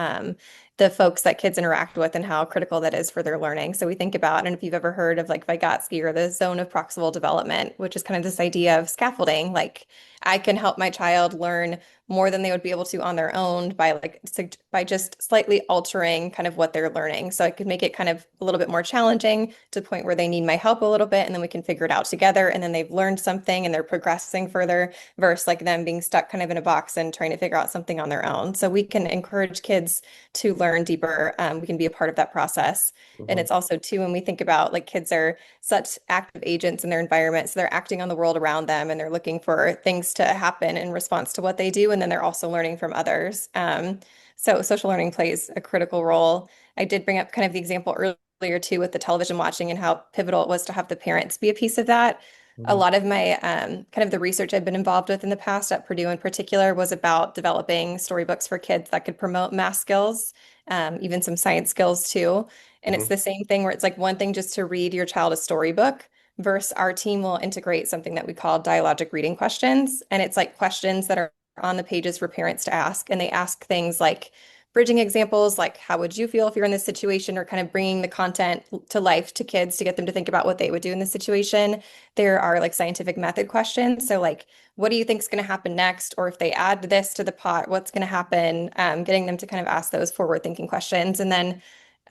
the folks that kids interact with and how critical that is for their learning. So we think about, I don't know if you've ever heard of like Vygotsky or the zone of proximal development, which is kind of this idea of scaffolding. Like I can help my child learn more than they would be able to on their own by by just slightly altering kind of what they're learning. So I could make it kind of a little bit more challenging to the point where they need my help a little bit and then we can figure it out together and then they've learned something and they're progressing further versus like them being stuck kind of in a box and trying to figure out something on their own. So we can encourage kids to learn deeper. We can be a part of that process. And Hmm. it's also too when we think about like kids are such active agents in their environment. So they're acting on the world around them and they're looking for things to happen in response to what they do. And then they're also learning from others. So social learning plays a critical role. I did bring up kind of the example earlier too with the television watching and how pivotal it was to have the parents be a piece of that. A Hmm. lot of my kind of the research I've been involved with in the past at Purdue in particular was about developing storybooks for kids that could promote math skills, even some science skills too. And it's Hmm. the same thing where it's like one thing just to read your child a storybook versus our team will integrate something that we call dialogic reading questions. And it's like questions that are on the pages for parents to ask. And they ask things like bridging examples, like how would you feel if you're in this situation, or kind of bringing the content to life to kids to get them to think about what they would do in this situation. There are like scientific method questions. So like, what do you think is going to happen next? Or if they add this to the pot, what's going to happen? Getting them to kind of ask those forward thinking questions. And then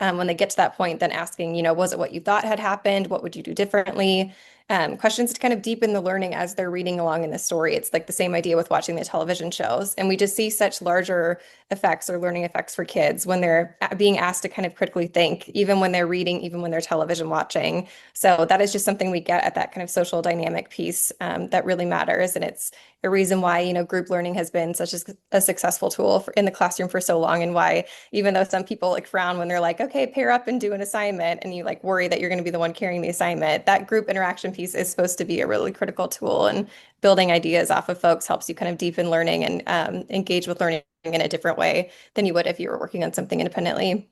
when they get to that point, then asking, was it what you thought had happened? What would you do differently? questions to kind of deepen the learning as they're reading along in the story. It's like the same idea with watching the television shows. And we just see such larger effects or learning effects for kids when they're being asked to kind of critically think, even when they're reading, even when they're television watching. So that is just something we get at that kind of social dynamic piece that really matters. And it's a reason why, group learning has been such a successful tool in the classroom for so long, and why, even though some people like frown when they're like, okay, pair up and do an assignment, and you like worry that you're going to be the one carrying the assignment, that group interaction piece is supposed to be a really critical tool. And building ideas off of folks helps you kind of deepen learning and engage with learning in a different way than you would if you were working on something independently.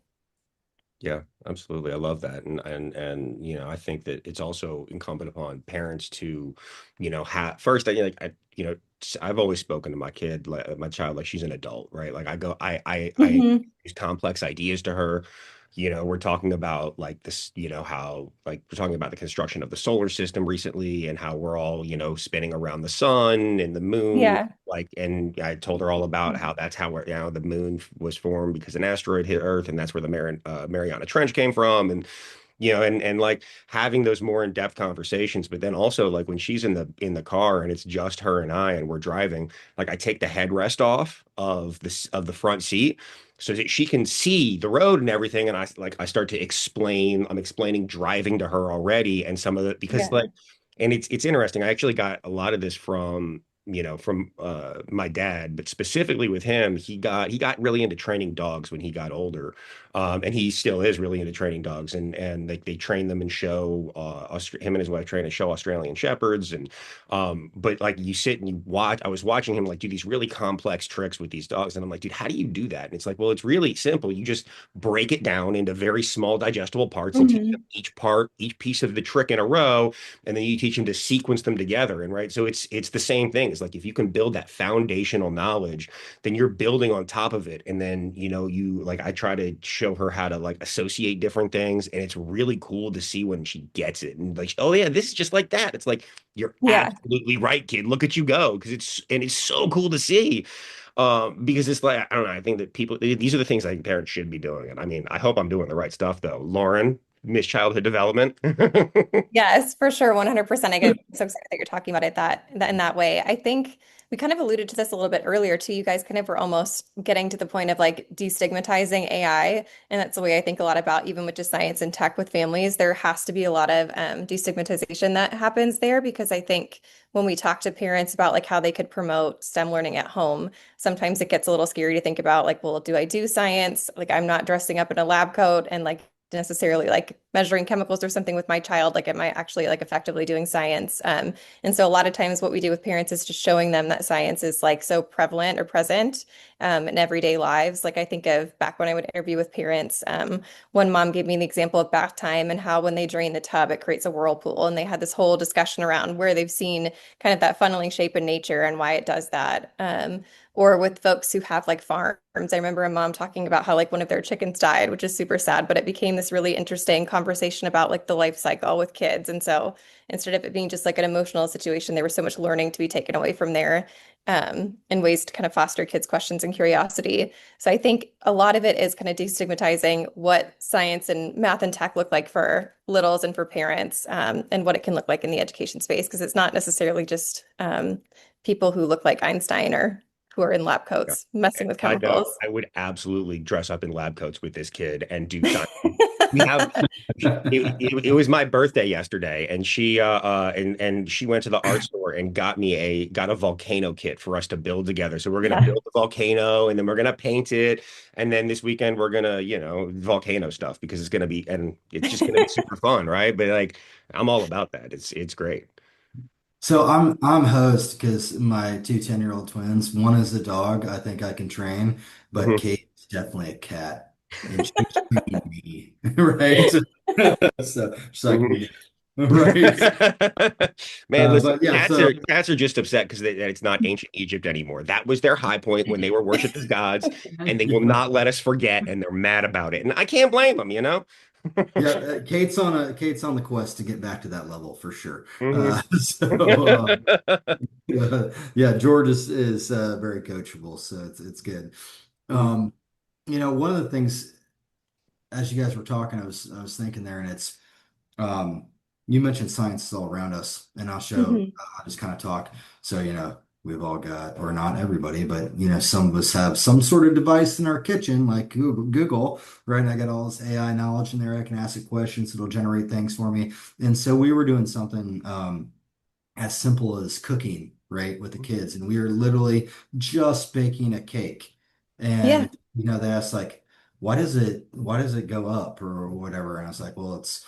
Yeah, absolutely. I love that. And I think that it's also incumbent upon parents to, have first, I've always spoken to my kid, like my child, like she's an adult, right? Like I Hmm. use complex ideas to her. We're talking about like this, how like we're talking about the construction of the solar system recently and how we're all, spinning around the sun and the moon. Yeah. Like, and I told her all about how that's how we're, the moon was formed because an asteroid hit Earth, and that's where the Mariana Trench came from, and and like having those more in-depth conversations. But then also like when she's in the car and it's just her and I and we're driving, like I take the headrest off of the front seat so that she can see the road and everything. And I start to explain, I'm explaining driving to her already, and some of the because Yeah. like, and it's interesting. I actually got a lot of this from my dad, but specifically with him, he got really into training dogs when he got older, and he still is really into training dogs, and they train them and show him and his wife train and show Australian shepherds, and but like you sit and you watch. I was watching him like do these really complex tricks with these dogs, and I'm like, dude, how do you do that? And it's like, well, it's really simple. You just break it down into very small digestible parts and teach them Hmm. each piece of the trick in a row, and then you teach them to sequence them together. And right, so it's the same thing. It's like if you can build that foundational knowledge, then you're building on top of it. And then you like I try to show her how to like associate different things, and it's really cool to see when she gets it and like, oh yeah, this is just like that. It's like you're Yeah. absolutely right, kid. Look at you go, because it's so cool to see. Because it's like I don't know. I think that these are the things I think parents should be doing, and I mean, I hope I'm doing the right stuff though. Lauren, Miss Childhood Development. Yes, for sure, 100%. I get so excited that you're talking about it in that way. I think we kind of alluded to this a little bit earlier too. You guys kind of were almost getting to the point of like destigmatizing AI, and that's the way I think a lot about even with just science and tech with families. There has to be a lot of destigmatization that happens there because I think when we talk to parents about like how they could promote STEM learning at home, sometimes it gets a little scary to think about like, well, do I do science? Like I'm not dressing up in a lab coat and like necessarily like measuring chemicals or something with my child, like am I actually like effectively doing science? And so a lot of times what we do with parents is just showing them that science is like so prevalent or present in everyday lives. Like I think of back when I would interview with parents, one mom gave me the example of bath time and how when they drain the tub, it creates a whirlpool. And they had this whole discussion around where they've seen kind of that funneling shape in nature and why it does that. Or with folks who have like farms. I remember a mom talking about how like one of their chickens died, which is super sad, but it became this really interesting conversation about like the life cycle with kids. And so instead of it being just like an emotional situation, there was so much learning to be taken away from there, and ways to kind of foster kids' questions and curiosity. So I think a lot of it is kind of destigmatizing what science and math and tech look like for littles and for parents, and what it can look like in the education space, because it's not necessarily just people who look like Einstein or who are in lab Yeah. coats messing with I know. chemicals. I would absolutely dress up in lab coats with this kid and do science. We have it was my birthday yesterday, and she went to the art store and got a volcano kit for us to build together. So we're gonna Yeah. build the volcano, and then we're gonna paint it, and then this weekend we're gonna volcano stuff because it's just gonna be super fun, right? But like I'm all about that. It's great. So I'm host because my 2 10-year-old twins, one is a dog I think I can train, but Mhm. Kate is definitely a cat and she's training me, right? So she's like, Mhm. yeah, right. Man, listen, But yeah, cats so are cats are just upset because that it's not ancient Egypt anymore. That was their high point when they were worshipped as gods, and they will yeah, not let us forget, and they're mad about it. And I can't blame them. yeah, Kate's on the quest to get back to that level for sure. Hmm. Yeah, George is very coachable, so it's good. Um, one of the things as you guys were talking, I was thinking there, and it's um, you mentioned science is all around us, and Hmm. I'll just kind of talk. So, we've all got, or not everybody, but, some of us have some sort of device in our kitchen, like Google, right? And I got all this AI knowledge in there. I can ask it questions, it'll generate things for me. And so we were doing something, as simple as cooking, right, with the kids. And we were literally just baking a cake. Yeah. And, they asked like, why does it go up or whatever? And I was like, well, it's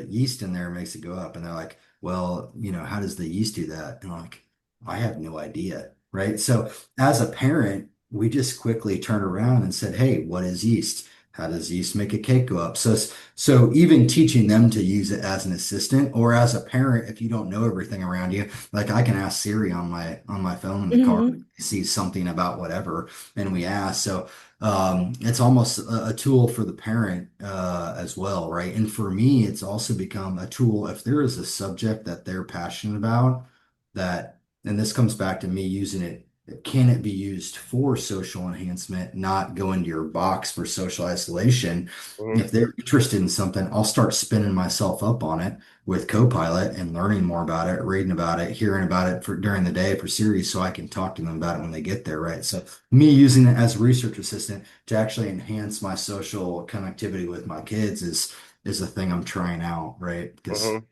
yeast in there makes it go up. And they're like, well, how does the yeast do that? And I'm like, I have no idea. Right. So as a parent, we just quickly turned around and said, hey, what is yeast? How does yeast make a cake go up? So even teaching them to use it as an assistant or as a parent, if you don't know everything around you, like I can ask Siri on my phone in the car, Hmm. see something about whatever, and we ask. So it's almost a tool for the parent as well, right? And for me, it's also become a tool if there is a subject that they're passionate about that, and this comes back to me using it. Can it be used for social enhancement, not go into your box for social isolation? Mhm. If they're interested in something, I'll start spinning myself up on it with Copilot and learning more about it, reading about it, hearing about it for during the day for series so I can talk to them about it when they get there, right? So me using it as a research assistant to actually enhance my social connectivity with my kids is a thing I'm trying out, right? Because Mhm.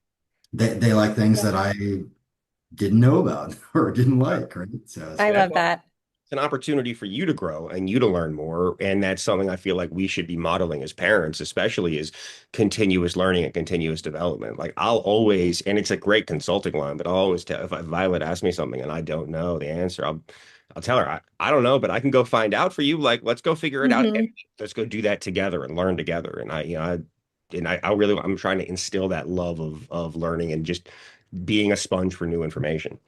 they like things that I didn't know about or didn't like, right? So it's I Yeah, love that. it's an opportunity for you to grow and you to learn more. And that's something I feel like we should be modeling as parents, especially is continuous learning and continuous development. Like I'll always, and it's a great consulting line, but I'll always tell if Violet asks me something and I don't know the answer, I'll tell her, I don't know, but I can go find out for you. Like, let's go figure it out. Hmm. Let's go do that together and learn together. And I really, I'm trying to instill that love of learning and just being a sponge for new information.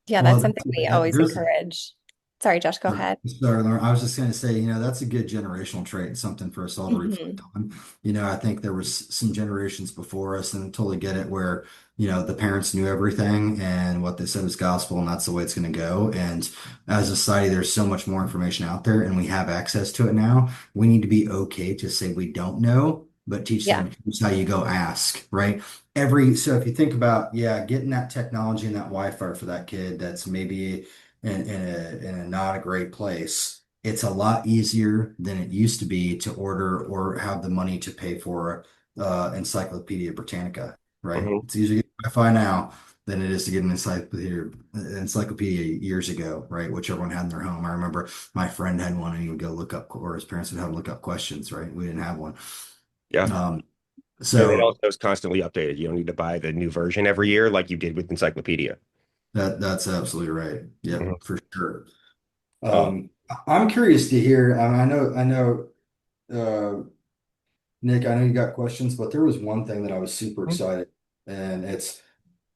Yeah, that's well, something we always there's encourage. Sorry, Josh, go Sorry, ahead. sorry, Lauren. I was just going to say, that's a good generational trait and something for us all to reflect Hmm. on. I think there was some generations before us, and I totally get it, where, the parents knew everything and what they said was gospel, and that's the way it's going to go. And as a society, there's so much more information out there, and we have access to it now. We need to be okay to say we don't know, but teach Yeah. them here's how you go ask, right? So if you think about, yeah, getting that technology and that Wi-Fi for that kid that's maybe in a not a great place, it's a lot easier than it used to be to order or have the money to pay for Encyclopedia Britannica, right? Hmm. It's easier to get Wi-Fi now than it is to get an encyclopedia years ago, right? Which everyone had in their home. I remember my friend had one and he would go look up, or his parents would have him look up questions, right? We didn't have one. Yeah. Um, And it so also is constantly updated. You don't need to buy the new version every year like you did with Encyclopedia. that's absolutely right. Yep, Mhm. for sure. Um, I'm curious to hear, and I know, uh, Nick, I know you got questions, but there was one thing that I was super excited, and it's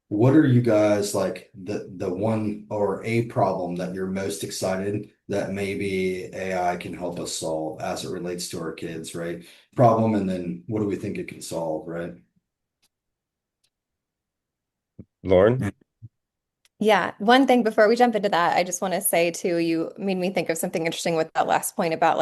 what are you guys like the one or a problem that you're most excited that maybe AI can help us solve as it relates to our kids, right? Problem, and then what do we think it can solve, right? Lauren? Yeah. Yeah, one thing before we jump into that, I just want to say too, you made me think of something interesting with that last point about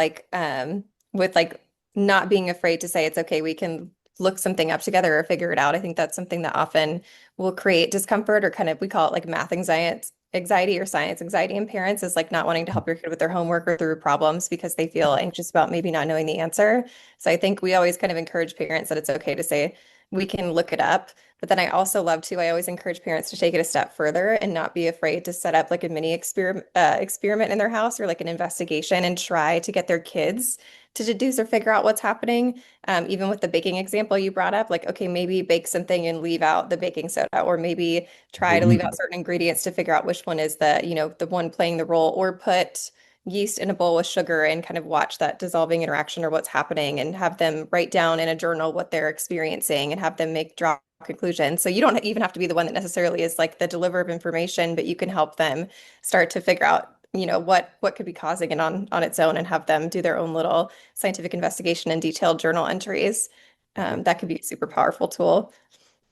with like not being afraid to say it's okay, we can look something up together or figure it out. I think that's something that often will create discomfort or kind of we call it like math anxiety or science anxiety in parents is like not wanting to help your kid with their homework or through problems because they feel anxious about maybe not knowing the answer. So I think we always kind of encourage parents that it's okay to say we can look it up. But then I also love to, I always encourage parents to take it a step further and not be afraid to set up like a mini experiment in their house or like an investigation and try to get their kids to deduce or figure out what's happening. Even with the baking example you brought up, like, okay, maybe bake something and leave out the baking soda, or maybe try to leave out Mhm. certain ingredients to figure out which one is the one playing the role, or put yeast in a bowl with sugar and kind of watch that dissolving interaction or what's happening and have them write down in a journal what they're experiencing and have them draw conclusions. So you don't even have to be the one that necessarily is like the deliverer of information, but you can help them start to figure out, what could be causing it on its own and have them do their own little scientific investigation and detailed journal entries. That could be a super powerful tool.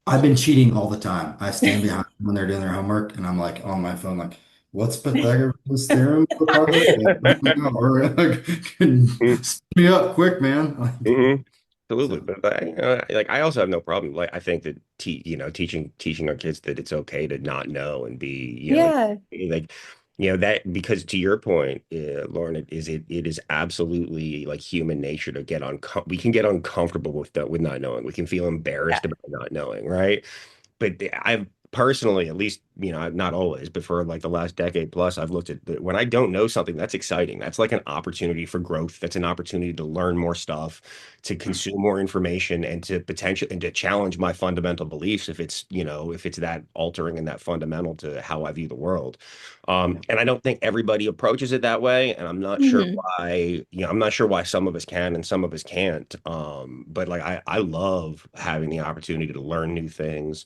I've been cheating all the time. I stand behind them when they're doing their homework, and I'm like on my phone, like, "What's Pythagoras' theorem for quadratic?" Or like, Mhm. speed me up quick, man. Like, Mhm. Absolutely, So, but like I also have no problem. Like I think that teaching our kids that it's okay to not know and be Yeah. like that because to your point, Lauren, it is absolutely like human nature to we can get uncomfortable with not knowing. We can feel Yeah. embarrassed about not knowing, right? But I've personally, at least, not always, but for like the last decade plus, I've looked at when I don't know something, that's exciting. That's like an opportunity for growth. That's an opportunity to learn more stuff, to consume more information, and to potentially and to challenge my fundamental beliefs if it's that altering and that fundamental to how I view the world. And I don't think everybody approaches it that way, and Hmm. I'm not sure why some of us can and some of us can't. But like I love having the opportunity to learn new things,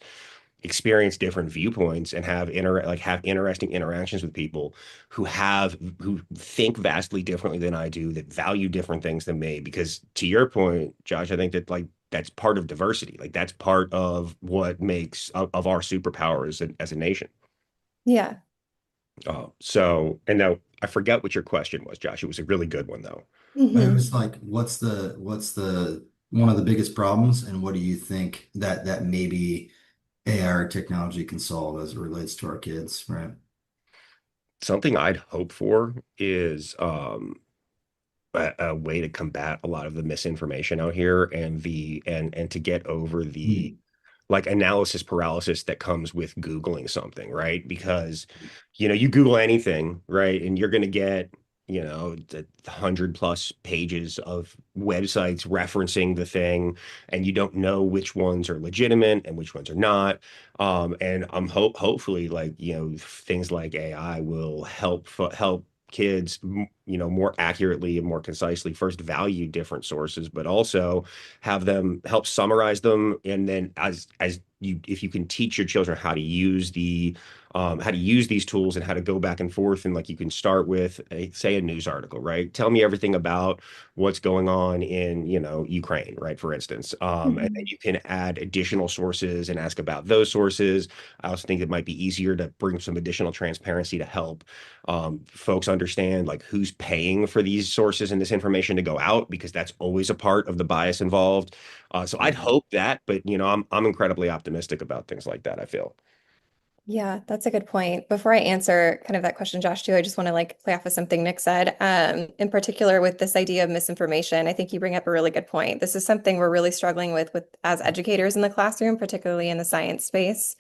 experience different viewpoints, and have interesting interactions with people who think vastly differently than I do, that value different things than me. Because to your point, Josh, I think that like that's part of diversity. Like that's part of what makes of our superpower as a nation. Yeah. And now I forget what your question was, Josh. It was a really good one though. but it Hmm. was like, what's the one of the biggest problems, and what do you think that maybe AI or technology can solve as it relates to our kids, right? Something I'd hope for is a way to combat a lot of the misinformation out here and to get over the Hmm. like analysis paralysis that comes with Googling something, right? Because, you Google anything, right? And you're going to get, the 100+ pages of websites referencing the thing, and you don't know which ones are legitimate and which ones are not. And I'm hopefully like, things like AI will help kids, more accurately and more concisely first value different sources, but also have them help summarize them. And then if you can teach your children how to use these tools and how to go back and forth, and like you can start with say a news article, right? Tell me everything about what's going on in, Ukraine, right? For instance. And then Hmm. you can add additional sources and ask about those sources. I also think it might be easier to bring some additional transparency to help folks understand like who's paying for these sources and this information to go out, because that's always a part of the bias involved. So I'd hope that, but I'm incredibly optimistic about things like that, I feel. Yeah, that's a good point. Before I answer kind of that question, Josh, too, I just want to like play off of something Nick said. In particular with this idea of misinformation, I think you bring up a really good point. This is something we're really struggling with as educators in the classroom, particularly in the science space.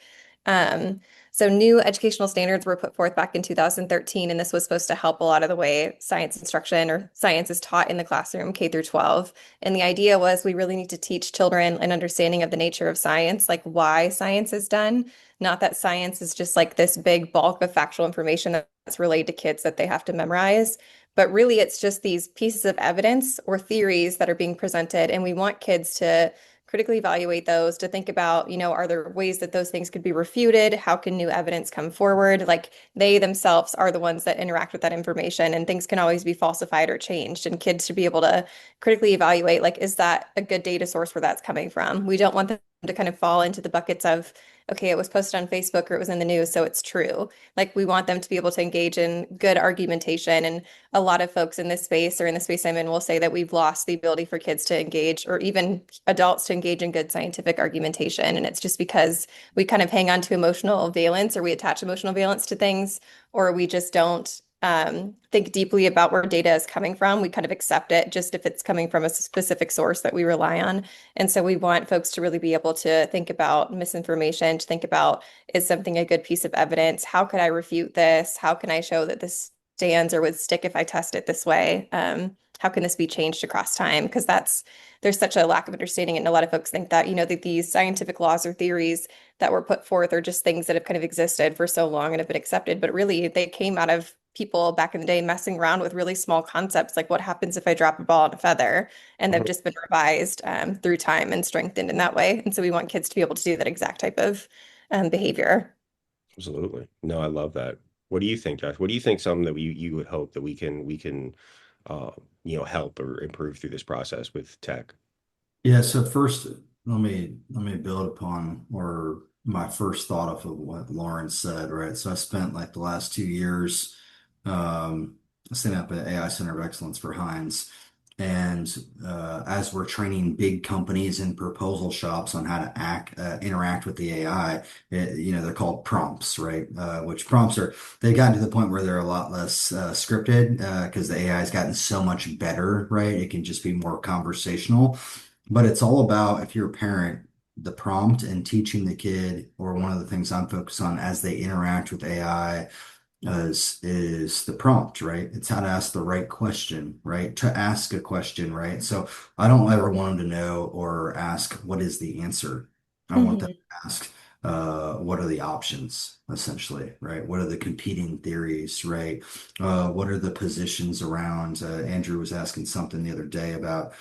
Um, so new educational standards were put forth back in 2013, and this was supposed to help a lot of the way science instruction or science is taught in the classroom, K through 12. And the idea was we really need to teach children an understanding of the nature of science, like why science is done, not that science is just like this big bulk of factual information that's relayed to kids that they have to memorize, but really it's just these pieces of evidence or theories that are being presented. And we want kids to critically evaluate those, to think about, are there ways that those things could be refuted? How can new evidence come forward? Like they themselves are the ones that interact with that information, and things can always be falsified or changed. And kids should be able to critically evaluate, like, is that a good data source where that's coming from? We don't want them to kind of fall into the buckets of, okay, it was posted on Facebook or it was in the news, so it's true. Like we want them to be able to engage in good argumentation. And a lot of folks in this space or in the space I'm in will say that we've lost the ability for kids to engage or even adults to engage in good scientific argumentation. And it's just because we kind of hang on to emotional valence or we attach emotional valence to things, or we just don't think deeply about where data is coming from. We kind of accept it just if it's coming from a specific source that we rely on. And so we want folks to really be able to think about misinformation, to think about, is something a good piece of evidence? How could I refute this? How can I show that this stands or would stick if I test it this way? How can this be changed across time? Because there's such a lack of understanding, and a lot of folks think that, that these scientific laws or theories that were put forth are just things that have kind of existed for so long and have been accepted, but really they came out of people back in the day messing around with really small concepts like what happens if I drop a ball on a feather, and they've Mhm. just been revised through time and strengthened in that way. And so we want kids to be able to do that exact type of behavior. Absolutely. No, I love that. What do you think, Josh? What do you think something that you would hope that we can uh, help or improve through this process with tech? Yeah, so first let me build upon or my first thought of what Lauren said, right? So I spent like the last 2 years setting up an AI Center of Excellence for Heinz. And as we're training big companies and proposal shops on how to interact with the AI, they're called prompts, right? Which prompts they've gotten to the point where they're a lot less scripted because the AI has gotten so much better, right? It can just be more conversational. But it's all about, if you're a parent, the prompt and teaching the kid, or one of the things I'm focused on as they interact with AI is the prompt, right? It's how to ask the right question, right? To ask a question, right? So I don't ever want them to know or ask, what is the answer? I want them Mhm. to ask, what are the options, essentially, right? What are the competing theories, right? What are the positions around? Andrew was asking something the other day about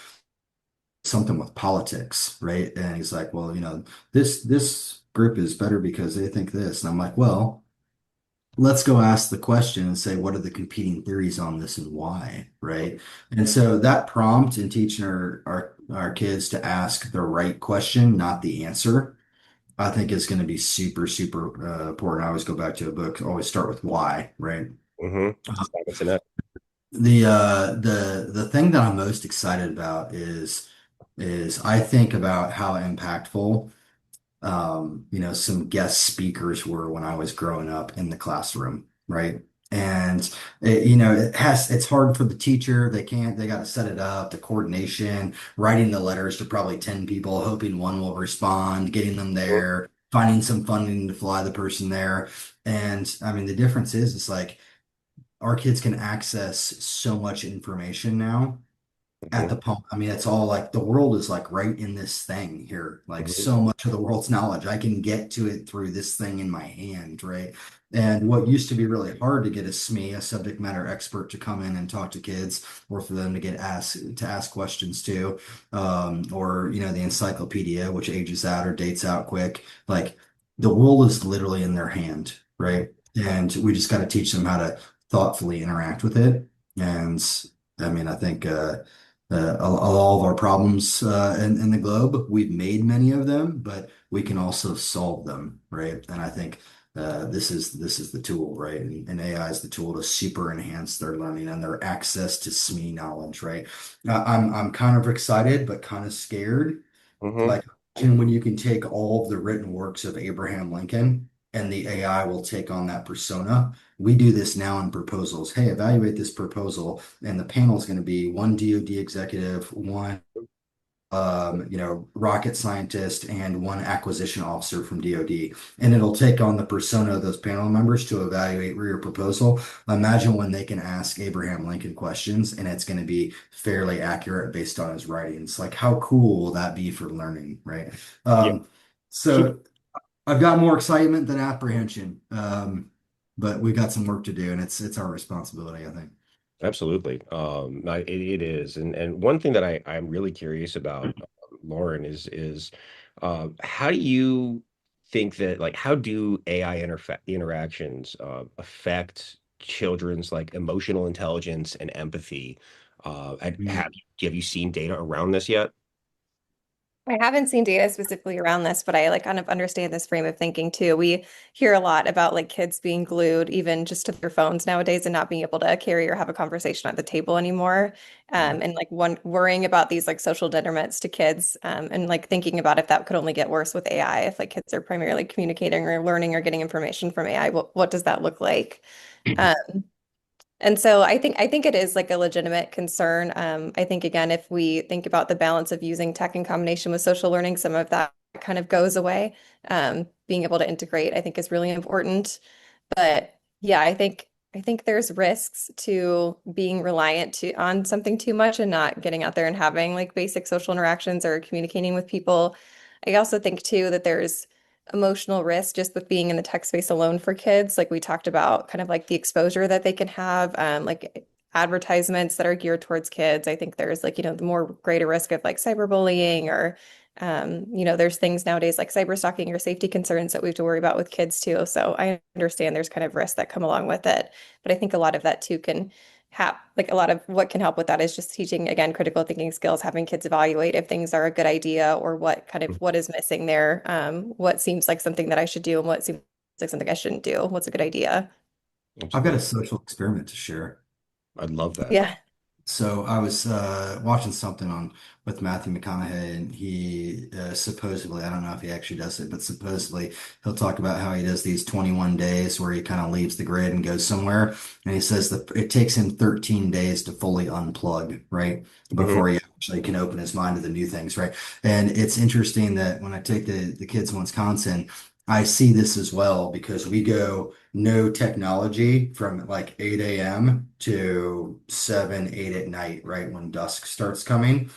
something with politics, right? And he's like, well, this group is better because they think this. And I'm like, well, let's go ask the question and say, what are the competing theories on this and why, right? And so that prompt in teaching our kids to ask the right question, not the answer, I think is going to be super, super important. I always go back to a book, always start with why, right? Hmm. It's enough. The thing that I'm most excited about is I think about how impactful some guest speakers were when I was growing up in the classroom, right? And it's hard for the teacher. They got to set it up, the coordination, writing the letters to probably 10 people, hoping one will respond, getting them there, finding some funding to fly the person there. And I mean, the difference is, it's like our kids can access so much information now at Hmm. the pump. I mean, it's all like the world is like right in this thing here. Like Hmm. so much of the world's knowledge, I can get to it through this thing in my hand, right? And what used to be really hard to get a SME, a subject matter expert, to come in and talk to kids, or for them to get asked to ask questions to, or the encyclopedia, which ages out or dates out quick. Like the world is literally in their hand, right? And we just got to teach them how to thoughtfully interact with it. And I mean, I think all of our problems in the globe. We've made many of them, but we can also solve them, right? And I think this is the tool, right? And AI is the tool to super enhance their learning and their access to SME knowledge, right? I'm kind of excited, but kind of scared. Hmm. Like, imagine when you can take all of the written works of Abraham Lincoln and the AI will take on that persona. We do this now in proposals. Hey, evaluate this proposal, and the panel is going to be one DoD executive, one rocket scientist, and one acquisition officer from DoD. And it'll take on the persona of those panel members to evaluate your proposal. Imagine when they can ask Abraham Lincoln questions and it's going to be fairly accurate based on his writings. Like, how cool will that be for learning, right? Yeah. Um, so I've got more excitement than apprehension. But we got some work to do, and it's our responsibility, I think. Absolutely. It is. And one thing that I'm really curious about, Lauren, is how do you think that, like, how do AI interactions affect children's like emotional intelligence and empathy? Have you seen data around this yet? I haven't seen data specifically around this, but I like kind of understand this frame of thinking too. We hear a lot about like kids being glued even just to their phones nowadays and not being able to carry or have a conversation at the table anymore. And like one worrying about these like social detriments to kids, and like thinking about if that could only get worse with AI, if like kids are primarily communicating or learning or getting information from AI, what does that look like? Um, and so I think it is like a legitimate concern. I think again, if we think about the balance of using tech in combination with social learning, some of that kind of goes away. Being able to integrate, I think, is really important. But yeah, I think there's risks to being reliant to on something too much and not getting out there and having like basic social interactions or communicating with people. I also think too that there's emotional risk just with being in the tech space alone for kids. Like we talked about kind of like the exposure that they can have, like advertisements that are geared towards kids. I think there's like, the more greater risk of like cyberbullying or there's things nowadays like cyber stalking or safety concerns that we have to worry about with kids too. So I understand there's kind of risks that come along with it. But I think a lot of that too can have like a lot of what can help with that is just teaching again critical thinking skills, having kids evaluate if things are a good idea or what is missing there, what seems like something that I should do and what seems like something I shouldn't do. What's a good idea? I've got a Absolutely. social experiment to share. I'd love that. Yeah. So I was watching something on with Matthew McConaughey, and he supposedly, I don't know if he actually does it, but supposedly he'll talk about how he does these 21 days where he kind of leaves the grid and goes somewhere. And he says that it takes him 13 days to fully unplug, right? Hmm. Before he actually can open his mind to the new things, right? And it's interesting that when I take the kids in Wisconsin, I see this as well because we go no technology from like 8 a.m. to 7, 8 at night, right when dusk starts coming.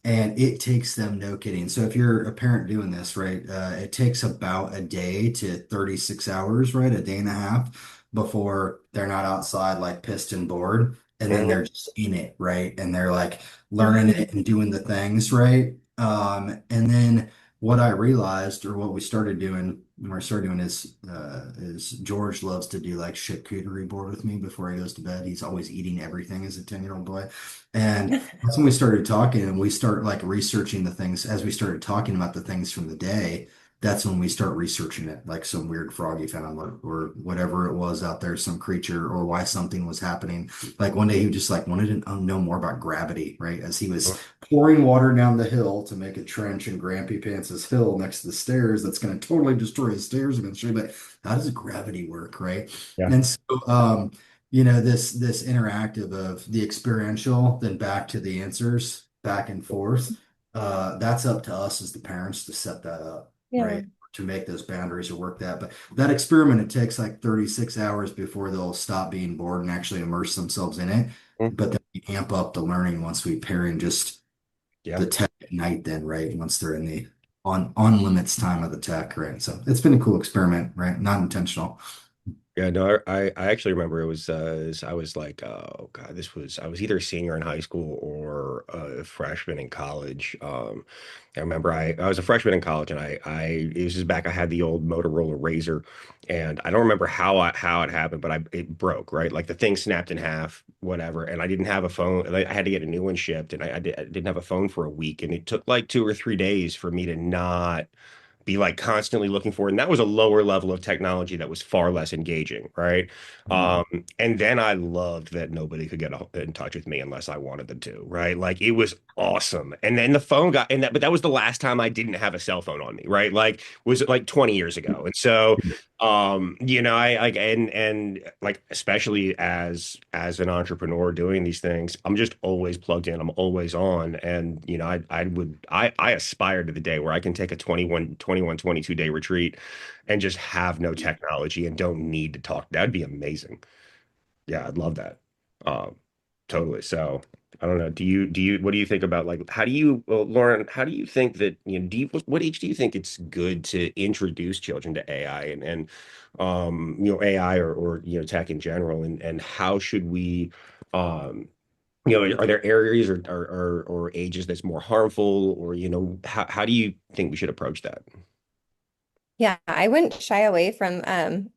And it takes them, no kidding. So if you're a parent doing this, right, it takes about a day to 36 hours, right, a day and a half before they're not outside like pissed and bored. And then Hmm. they're just in it, right? And they're like learning Mhm. it and doing the things, right? And then what I realized, or what we started doing, when we started doing is George loves to do like charcuterie board with me before he goes to bed. He's always eating everything as a 10-year-old boy. And that's when we started talking and we start like researching the things as we started talking about the things from the day. That's when we start researching it, like some weird frog he found or whatever it was out there, some creature or why something was happening. Like one day he just like wanted to know more about gravity, right? As he was pouring water down the hill to make a trench in Grampy Pants's hill next to the stairs that's going to totally destroy his stairs eventually. But how does gravity work, right? Yeah. And so, this interactive of the experiential, then back to the answers, back and forth. That's up to us as the parents to set that up, Yeah. right? To make those boundaries or work that. But that experiment, it takes like 36 hours before they'll stop being bored and actually immerse themselves in it. Mhm. But then we amp up the learning once we pair in just Yeah. the tech at night, then, right? Once they're in the on limits time of the tech, right? So it's been a cool experiment, right? Not intentional. Yeah, no, I actually remember it was I was like, oh God, I was either a senior in high school or a freshman in college. I remember I was a freshman in college and it was just back I had the old Motorola Razor and I don't remember how it happened, but it broke, right? Like the thing snapped in half, whatever, and I didn't have a phone. Like, I had to get a new one shipped and I didn't have a phone for a week and it took like 2 or 3 days for me to not be like constantly looking for it. And that was a lower level of technology that was far less engaging, right? Mhm. And then I loved that nobody could get in touch with me unless I wanted them to, right? Like it was awesome. And then the phone got and that, but that was the last time I didn't have a cell phone on me, right? Like was it like 20 years ago? And so I like and like especially as an entrepreneur doing these things, I'm just always plugged in. I'm always on. And I aspire to the day where I can take a 22 day retreat and just have no technology and don't need to talk. That'd be amazing. Yeah, I'd love that. Um, totally. So I don't know. What do you think about like, how do you, well, Lauren, how do you think that, what age do you think it's good to introduce children to AI AI or, tech in general and how should we, um, are there areas or ages that's more harmful or, how do you think we should approach that? Yeah, I wouldn't shy away from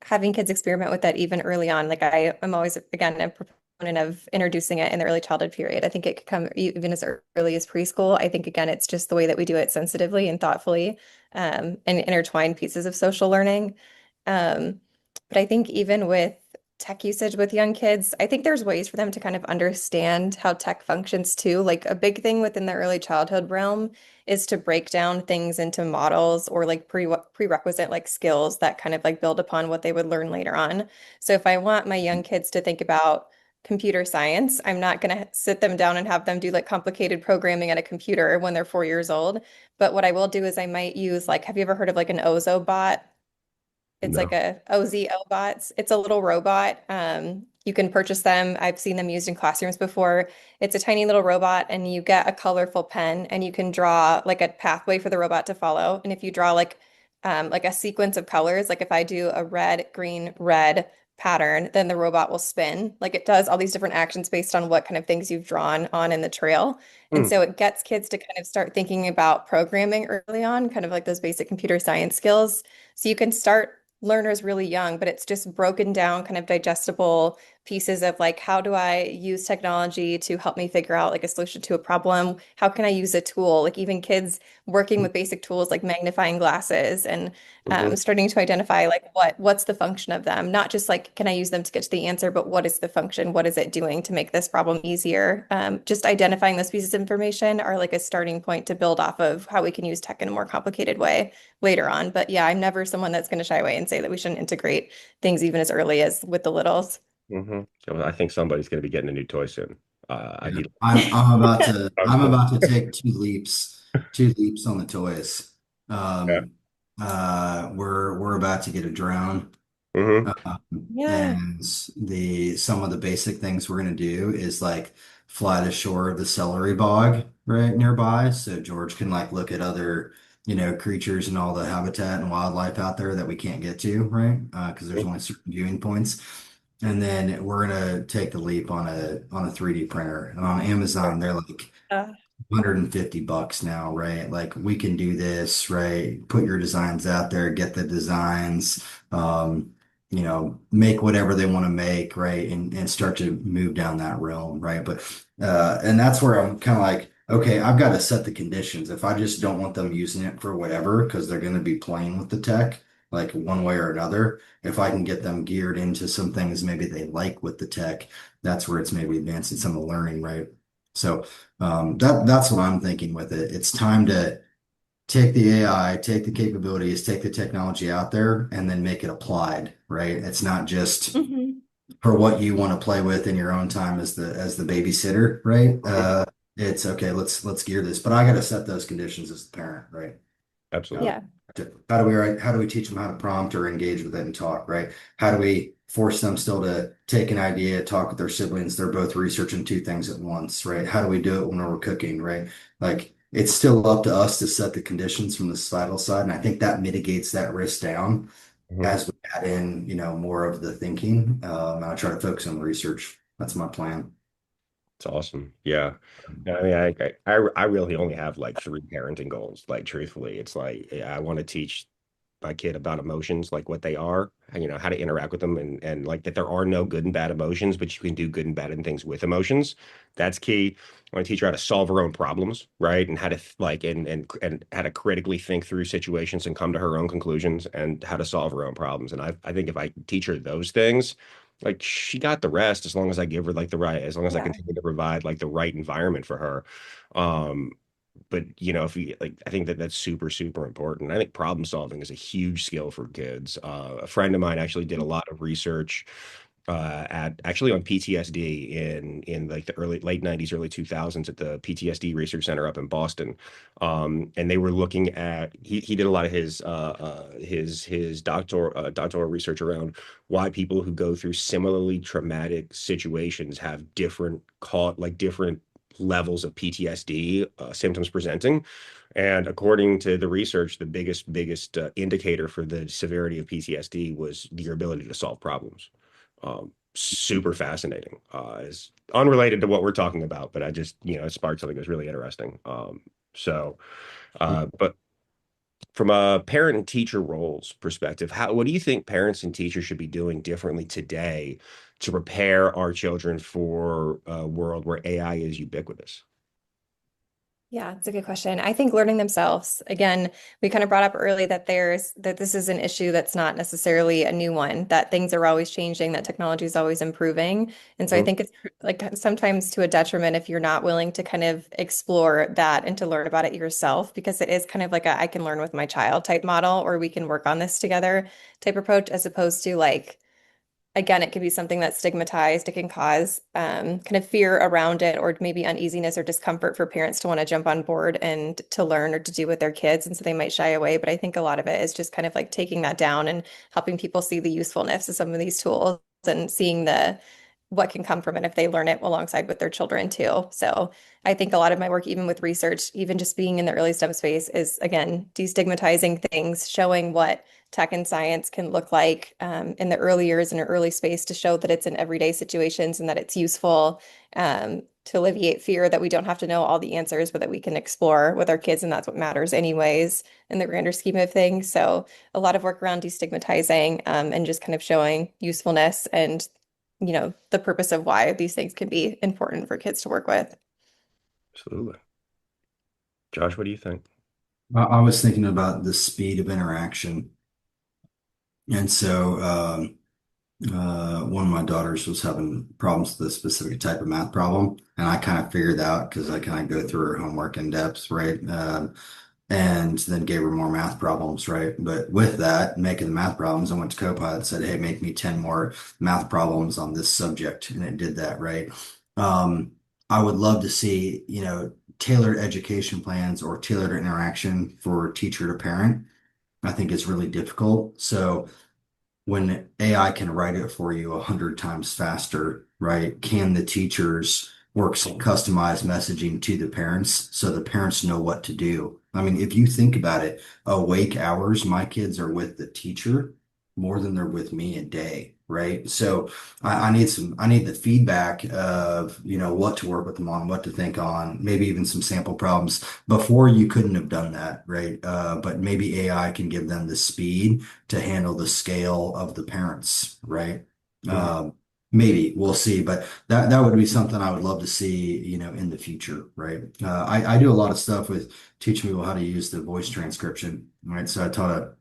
having kids experiment with that even early on. Like I am always, again, a proponent of introducing it in the early childhood period. I think it could come even as early as preschool. I think, again, it's just the way that we do it sensitively and thoughtfully and intertwine pieces of social learning. But I think even with tech usage with young kids, I think there's ways for them to kind of understand how tech functions too. Like a big thing within the early childhood realm is to break down things into models or like prerequisite like skills that kind of like build upon what they would learn later on. So if I want my young kids to think about computer science, I'm not going to sit them down and have them do like complicated programming at a computer when they're 4 years old. But what I will do is I might use like, have you ever heard of like an Ozo bot? It's like No. a OZO bots. It's a little robot. You can purchase them. I've seen them used in classrooms before. It's a tiny little robot, and you get a colorful pen, and you can draw like a pathway for the robot to follow. And if you draw like a sequence of colors, like if I do a red, green, red pattern, then the robot will spin. Like it does all these different actions based on what kind of things you've drawn on in the trail. And Hmm. so it gets kids to kind of start thinking about programming early on, kind of like those basic computer science skills. So you can start learners really young, but it's just broken down, kind of digestible pieces of like, how do I use technology to help me figure out like a solution to a problem? How can I use a tool? Like even kids working with basic tools like magnifying glasses and Hmm. starting to identify like what's the function of them, not just like can I use them to get to the answer, but what is the function? What is it doing to make this problem easier? Just identifying those pieces of information are like a starting point to build off of how we can use tech in a more complicated way later on. But yeah, I'm never someone that's going to shy away and say that we shouldn't integrate things even as early as with the littles. Hmm. So I think somebody's going to be getting a new toy soon. Yeah. He, I'm about to take two leaps on the toys. yeah. Um, we're about to get a drone. Hmm. Yeah. And some of the basic things we're gonna do is like fly to shore of the celery bog right nearby, so George can like look at other, creatures and all the habitat and wildlife out there that we can't get to, right? Because there's only certain viewing points. And then we're gonna take the leap on a 3D printer. And on Amazon, they're like Uh, 150 bucks now, right? Like we can do this, right? Put your designs out there, get the designs, make whatever they want to make, right? And start to move down that realm, right? But and that's where I'm kind of like, okay, I've got to set the conditions. If I just don't want them using it for whatever, because they're going to be playing with the tech, like one way or another, if I can get them geared into some things maybe they like with the tech, that's where it's maybe advancing some of the learning, right? So that's what I'm thinking with it. It's time to take the AI, take the capabilities, take the technology out there, and then make it applied, right? It's not just mhm. for what you want to play with in your own time as the babysitter, right? It's okay, let's gear this, but I got to set those conditions as the parent, right? Um, Yeah. how do we teach them how to prompt or engage with it and talk, right? How do we force them still to take an idea, talk with their siblings? They're both researching two things at once, right? How do we do it when we're cooking, right? Like it's still up to us to set the conditions from the societal side. And I think that mitigates that risk down Hmm. as we add in, more of the thinking. And I try to focus on the research. That's my plan. It's awesome. Yeah. No, I mean, I really only have like three parenting goals. Like, truthfully, it's like I want to teach my kid about emotions, like what they are, how to interact with them, and like that there are no good and bad emotions, but you can do good and bad and things with emotions. That's key. I want to teach her how to solve her own problems, right? And how to like and how to critically think through situations and come to her own conclusions and how to solve her own problems. And I think if I teach her those things, like she got the rest as long as I give her like the right, as long as I Yeah. continue to provide like the right environment for her. Um, but if you like, I think that that's super, super important. I think problem solving is a huge skill for kids. A friend of mine actually did a lot of research at actually on PTSD in like the late 90s, early 2000s at the PTSD Research Center up in Boston. And they were looking at he did a lot of his doctoral research around why people who go through similarly traumatic situations have different levels of PTSD symptoms presenting. And according to the research, the biggest indicator for the severity of PTSD was your ability to solve problems. Super fascinating. It's unrelated to what we're talking about, but I just, it sparked something that's really interesting. So, but from a parent and teacher roles perspective, what do you think parents and teachers should be doing differently today to prepare our children for a world where AI is ubiquitous? Yeah, it's a good question. I think learning themselves. Again, we kind of brought up early that this is an issue that's not necessarily a new one, that things are always changing, that technology is always improving. And so I Mhm. think it's like sometimes to a detriment if you're not willing to kind of explore that and to learn about it yourself, because it is kind of like a I can learn with my child type model, or we can work on this together type approach, as opposed to like again, it can be something that's stigmatized. It can cause kind of fear around it, or maybe uneasiness or discomfort for parents to want to jump on board and to learn or to do with their kids. And so they might shy away. But I think a lot of it is just kind of like taking that down and helping people see the usefulness of some of these tools and seeing the what can come from it if they learn it alongside with their children too. So I think a lot of my work, even with research, even just being in the early STEM space, is again destigmatizing things, showing what tech and science can look like in the early years in an early space to show that it's in everyday situations and that it's useful to alleviate fear that we don't have to know all the answers, but that we can explore with our kids. And that's what matters anyways in the grander scheme of things. So a lot of work around destigmatizing and just kind of showing usefulness and the purpose of why these things can be important for kids to work with. Absolutely. Josh, what do you think? I was thinking about the speed of interaction. And so one of my daughters was having problems with a specific type of math problem. And I kind of figured out because I kind of go through her homework in depth, right? And then gave her more math problems, right? But with that, making the math problems, I went to Copilot and said, hey, make me 10 more math problems on this subject. And it did that, right? Um, I would love to see, tailored education plans or tailored interaction for teacher to parent. I think it's really difficult. So when AI can write it for you 100 times faster, right? Can the teachers work some customized messaging to the parents so the parents know what to do? I mean, if you think about it, awake hours, my kids are with the teacher more than they're with me a day, right? So I need the feedback of, what to work with them on, what to think on, maybe even some sample problems. Before you couldn't have done that, right? But maybe AI can give them the speed to handle the scale of the parents, right? Mhm. Um, Maybe we'll see, but that would be something I would love to see, in the future, right? I do a lot of stuff with teaching people how to use the voice transcription, right? So I taught a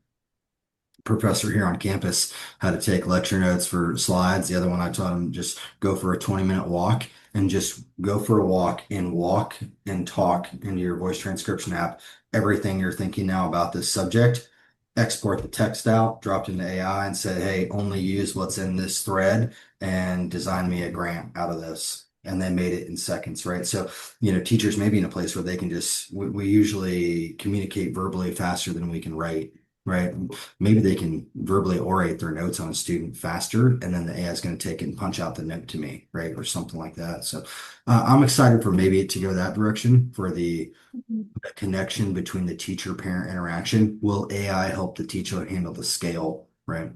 professor here on campus how to take lecture notes for slides. The other one I taught him just go for a 20-minute walk and just go for a walk and talk into your voice transcription app. Everything you're thinking now about this subject, export the text out, dropped into AI and said, hey, only use what's in this thread and design me a grant out of this. And they made it in seconds, right? So, teachers may be in a place where they can we usually communicate verbally faster than we can write, right? Maybe they can verbally orate their notes on a student faster, and then the AI is going to take it and punch out the note to me, right? Or something like that. So I'm excited for maybe it to go that direction for the Mhm. connection between the teacher-parent interaction. Will AI help the teacher handle the scale, right?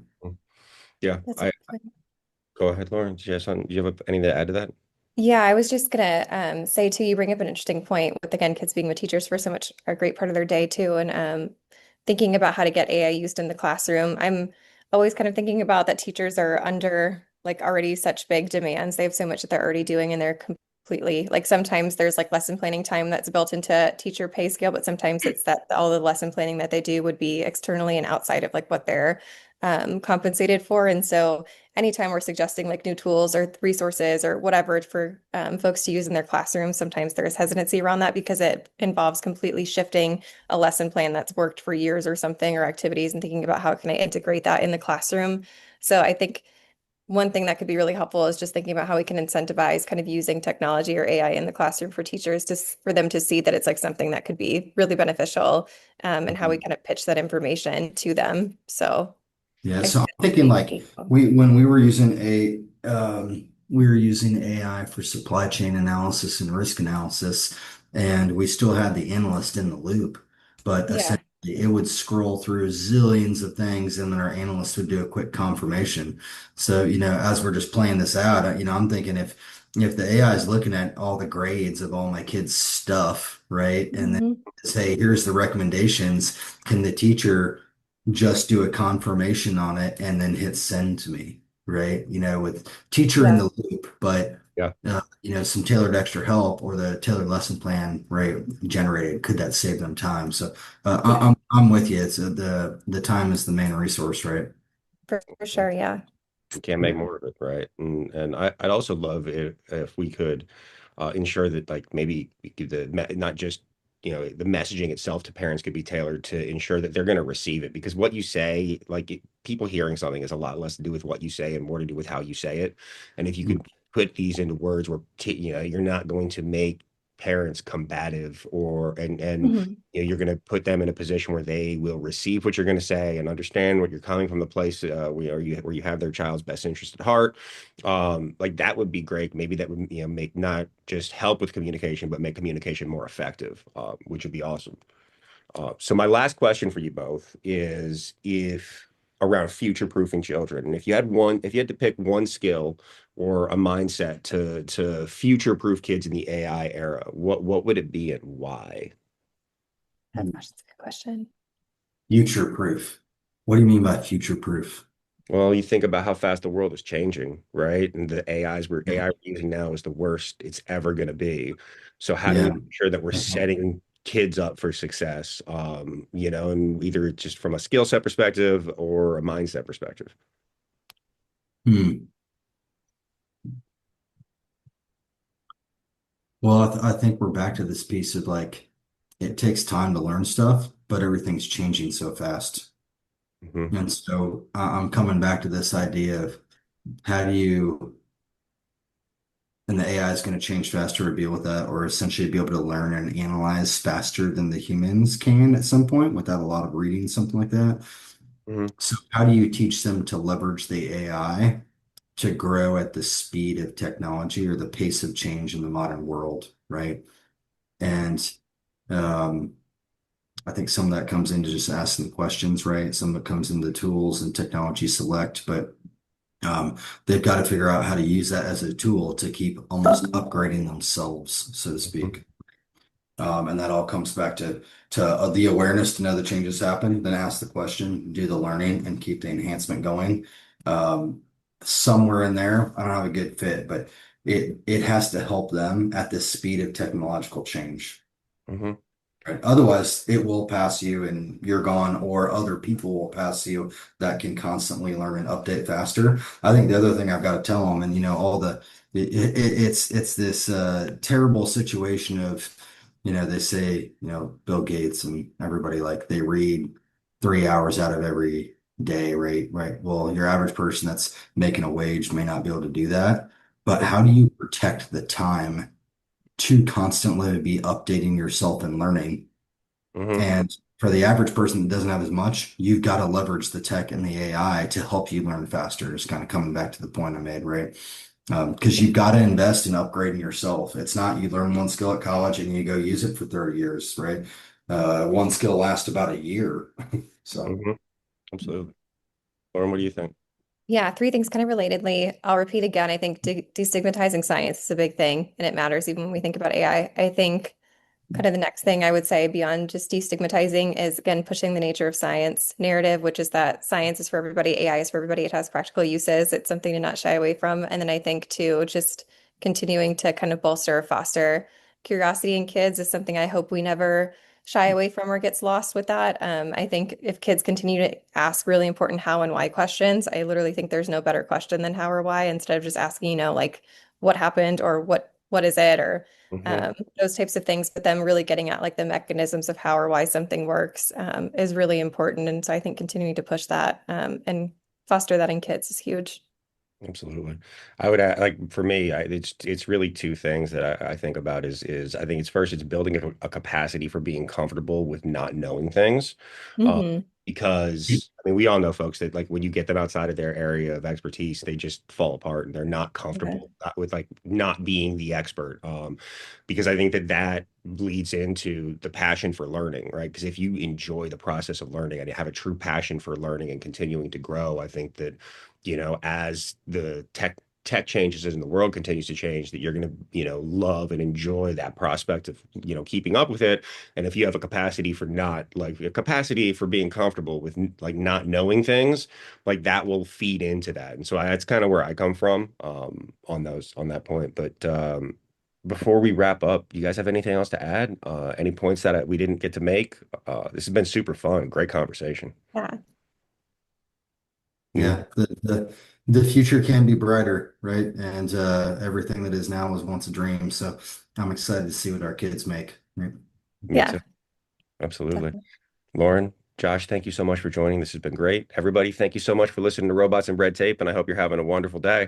Yeah, That's a I good point. go ahead, Lauren. Do you have anything to add to that? Yeah, I was just gonna say too, you bring up an interesting point with again kids being with teachers for so much a great part of their day too, and thinking about how to get AI used in the classroom. I'm always kind of thinking about that teachers are under like already such big demands. They have so much that they're already doing, and they're completely like sometimes there's like lesson planning time that's built into teacher pay scale, but sometimes it's that all the lesson planning that they do would be externally and outside of like what they're compensated for, and so anytime we're suggesting like new tools or resources or whatever for folks to use in their classrooms, sometimes there's hesitancy around that because it involves completely shifting a lesson plan that's worked for years or something or activities and thinking about how can I integrate that in the classroom. So I think one thing that could be really helpful is just thinking about how we can incentivize kind of using technology or AI in the classroom for teachers to for them to see that it's like something that could be really beneficial and how we Mhm. kind of pitch that information to them. So Yeah, I so think I'm that's thinking really like meaningful. we were using AI for supply chain analysis and risk analysis, and we still had the analyst in the loop, but Yeah. essentially it would scroll through zillions of things, and then our analyst would do a quick confirmation. So, as we're just playing this out, I'm thinking if the AI is looking at all the grades of all my kids' stuff, right, and then Mhm. say, here's the recommendations, can the teacher just do a confirmation on it and then hit send to me, right? With teacher in Yeah. the loop, but Yeah. some tailored extra help or the tailored lesson plan, right, generated. Could that save them time? So Yeah. I'm with you. It's the time is the main resource, right? For sure. Yeah. You can't make more of it, right? And I'd also love if we could ensure that like maybe we could not just the messaging itself to parents could be tailored to ensure that they're going to receive it because what you say people hearing something is a lot less to do with what you say and more to do with how you say it. And if you could put these into words where you're not going to make parents combative or and Mhm. you're going to put them in a position where they will receive what you're going to say and understand what you're coming from the place where you have their child's best interest at heart. Like that would be great. Maybe that would make not just help with communication, but make communication more effective, which would be awesome. So my last question for you both is if around future-proofing children, and if you had to pick one skill or a mindset to future-proof kids in the AI era, what would it be and why? That's a good question. Future proof. What do you mean by future proof? Well, you think about how fast the world is changing, right? And the AI we're using now is the worst it's ever going to be. So how do we Yeah. make sure that we're setting kids up for success? And either it's just from a skill set perspective or a mindset perspective. Hmm. Well, I think we're back to this piece of like, it takes time to learn stuff, but everything's changing so fast. Hmm. And so I'm coming back to this idea of how do you, and the AI is going to change faster to deal with that, or essentially be able to learn and analyze faster than the humans can at some point without a lot of reading, something like that. Hmm. So how do you teach them to leverage the AI to grow at the speed of technology or the pace of change in the modern world, right? And um, I think some of that comes into just asking questions, right? Some of it comes into the tools and technology select, but they've got to figure out how to use that as a tool to keep almost upgrading themselves, so to speak. And that all comes back to the awareness to know the changes happen, then ask the question, do the learning, and keep the enhancement going. Um, Somewhere in there, I don't have a good fit, but it has to help them at the speed of technological change. Hmm. Right. Otherwise, it will pass you and you're gone, or other people will pass you that can constantly learn and update faster. I think the other thing I've got to tell them, and all it's this terrible situation of, they say, Bill Gates and everybody like they read 3 hours out of every day, right? Right. Well, your average person that's making a wage may not be able to do that. But how do you protect the time to constantly be updating yourself and learning? Hmm. And for the average person that doesn't have as much, you've got to leverage the tech and the AI to help you learn faster. It's kind of coming back to the point I made, right? Because you've got to invest in upgrading yourself. It's not you learn one skill at college and you go use it for 30 years, right? One skill lasts about a year. So, Hmm. Absolutely. Lauren, what do you think? Yeah, three things kind of relatedly. I'll repeat again. I think destigmatizing science is a big thing, and it matters even when we think about AI. I think kind of the next thing I would say beyond just destigmatizing is again pushing the nature of science narrative, which is that science is for everybody, AI is for everybody, it has practical uses. It's something to not shy away from. And then I think too, just continuing to kind of bolster, foster curiosity in kids is something I hope we never shy away from or gets lost with that. I think if kids continue to ask really important how and why questions, I literally think there's no better question than how or why instead of just asking, like what happened or what is it or Hmm. um, those types of things, but them really getting at like the mechanisms of how or why something works is really important. And so I think continuing to push that and foster that in kids is huge. Absolutely. I would add, like for me, it's really two things that I think about is I think it's first it's building a capacity for being comfortable with not knowing things. Uh, Hmm. because I mean we all know folks that like when you get them outside of their area of expertise, they just fall apart and they're not Yeah. comfortable with like not being the expert. Because I think that that leads into the passion for learning, right? Because if you enjoy the process of learning and you have a true passion for learning and continuing to grow, I think that as the tech changes and the world continues to change, that you're going to, love and enjoy that prospect of, keeping up with it. And if you have a capacity for not like a capacity for being comfortable with like not knowing things, like that will feed into that. And so that's kind of where I come from on that point. But before we wrap up, you guys have anything else to add? Any points that we didn't get to make? This has been super fun. Great conversation. Yeah. You yeah, the future can be brighter, right? And everything that is now was once a dream. So I'm excited to see what our kids make. Right? Me too. Yeah. Absolutely. Lauren, Josh, thank you so much for joining. This has been great. Everybody, thank you so much for listening to Robots and Red Tape, and I hope you're having a wonderful day.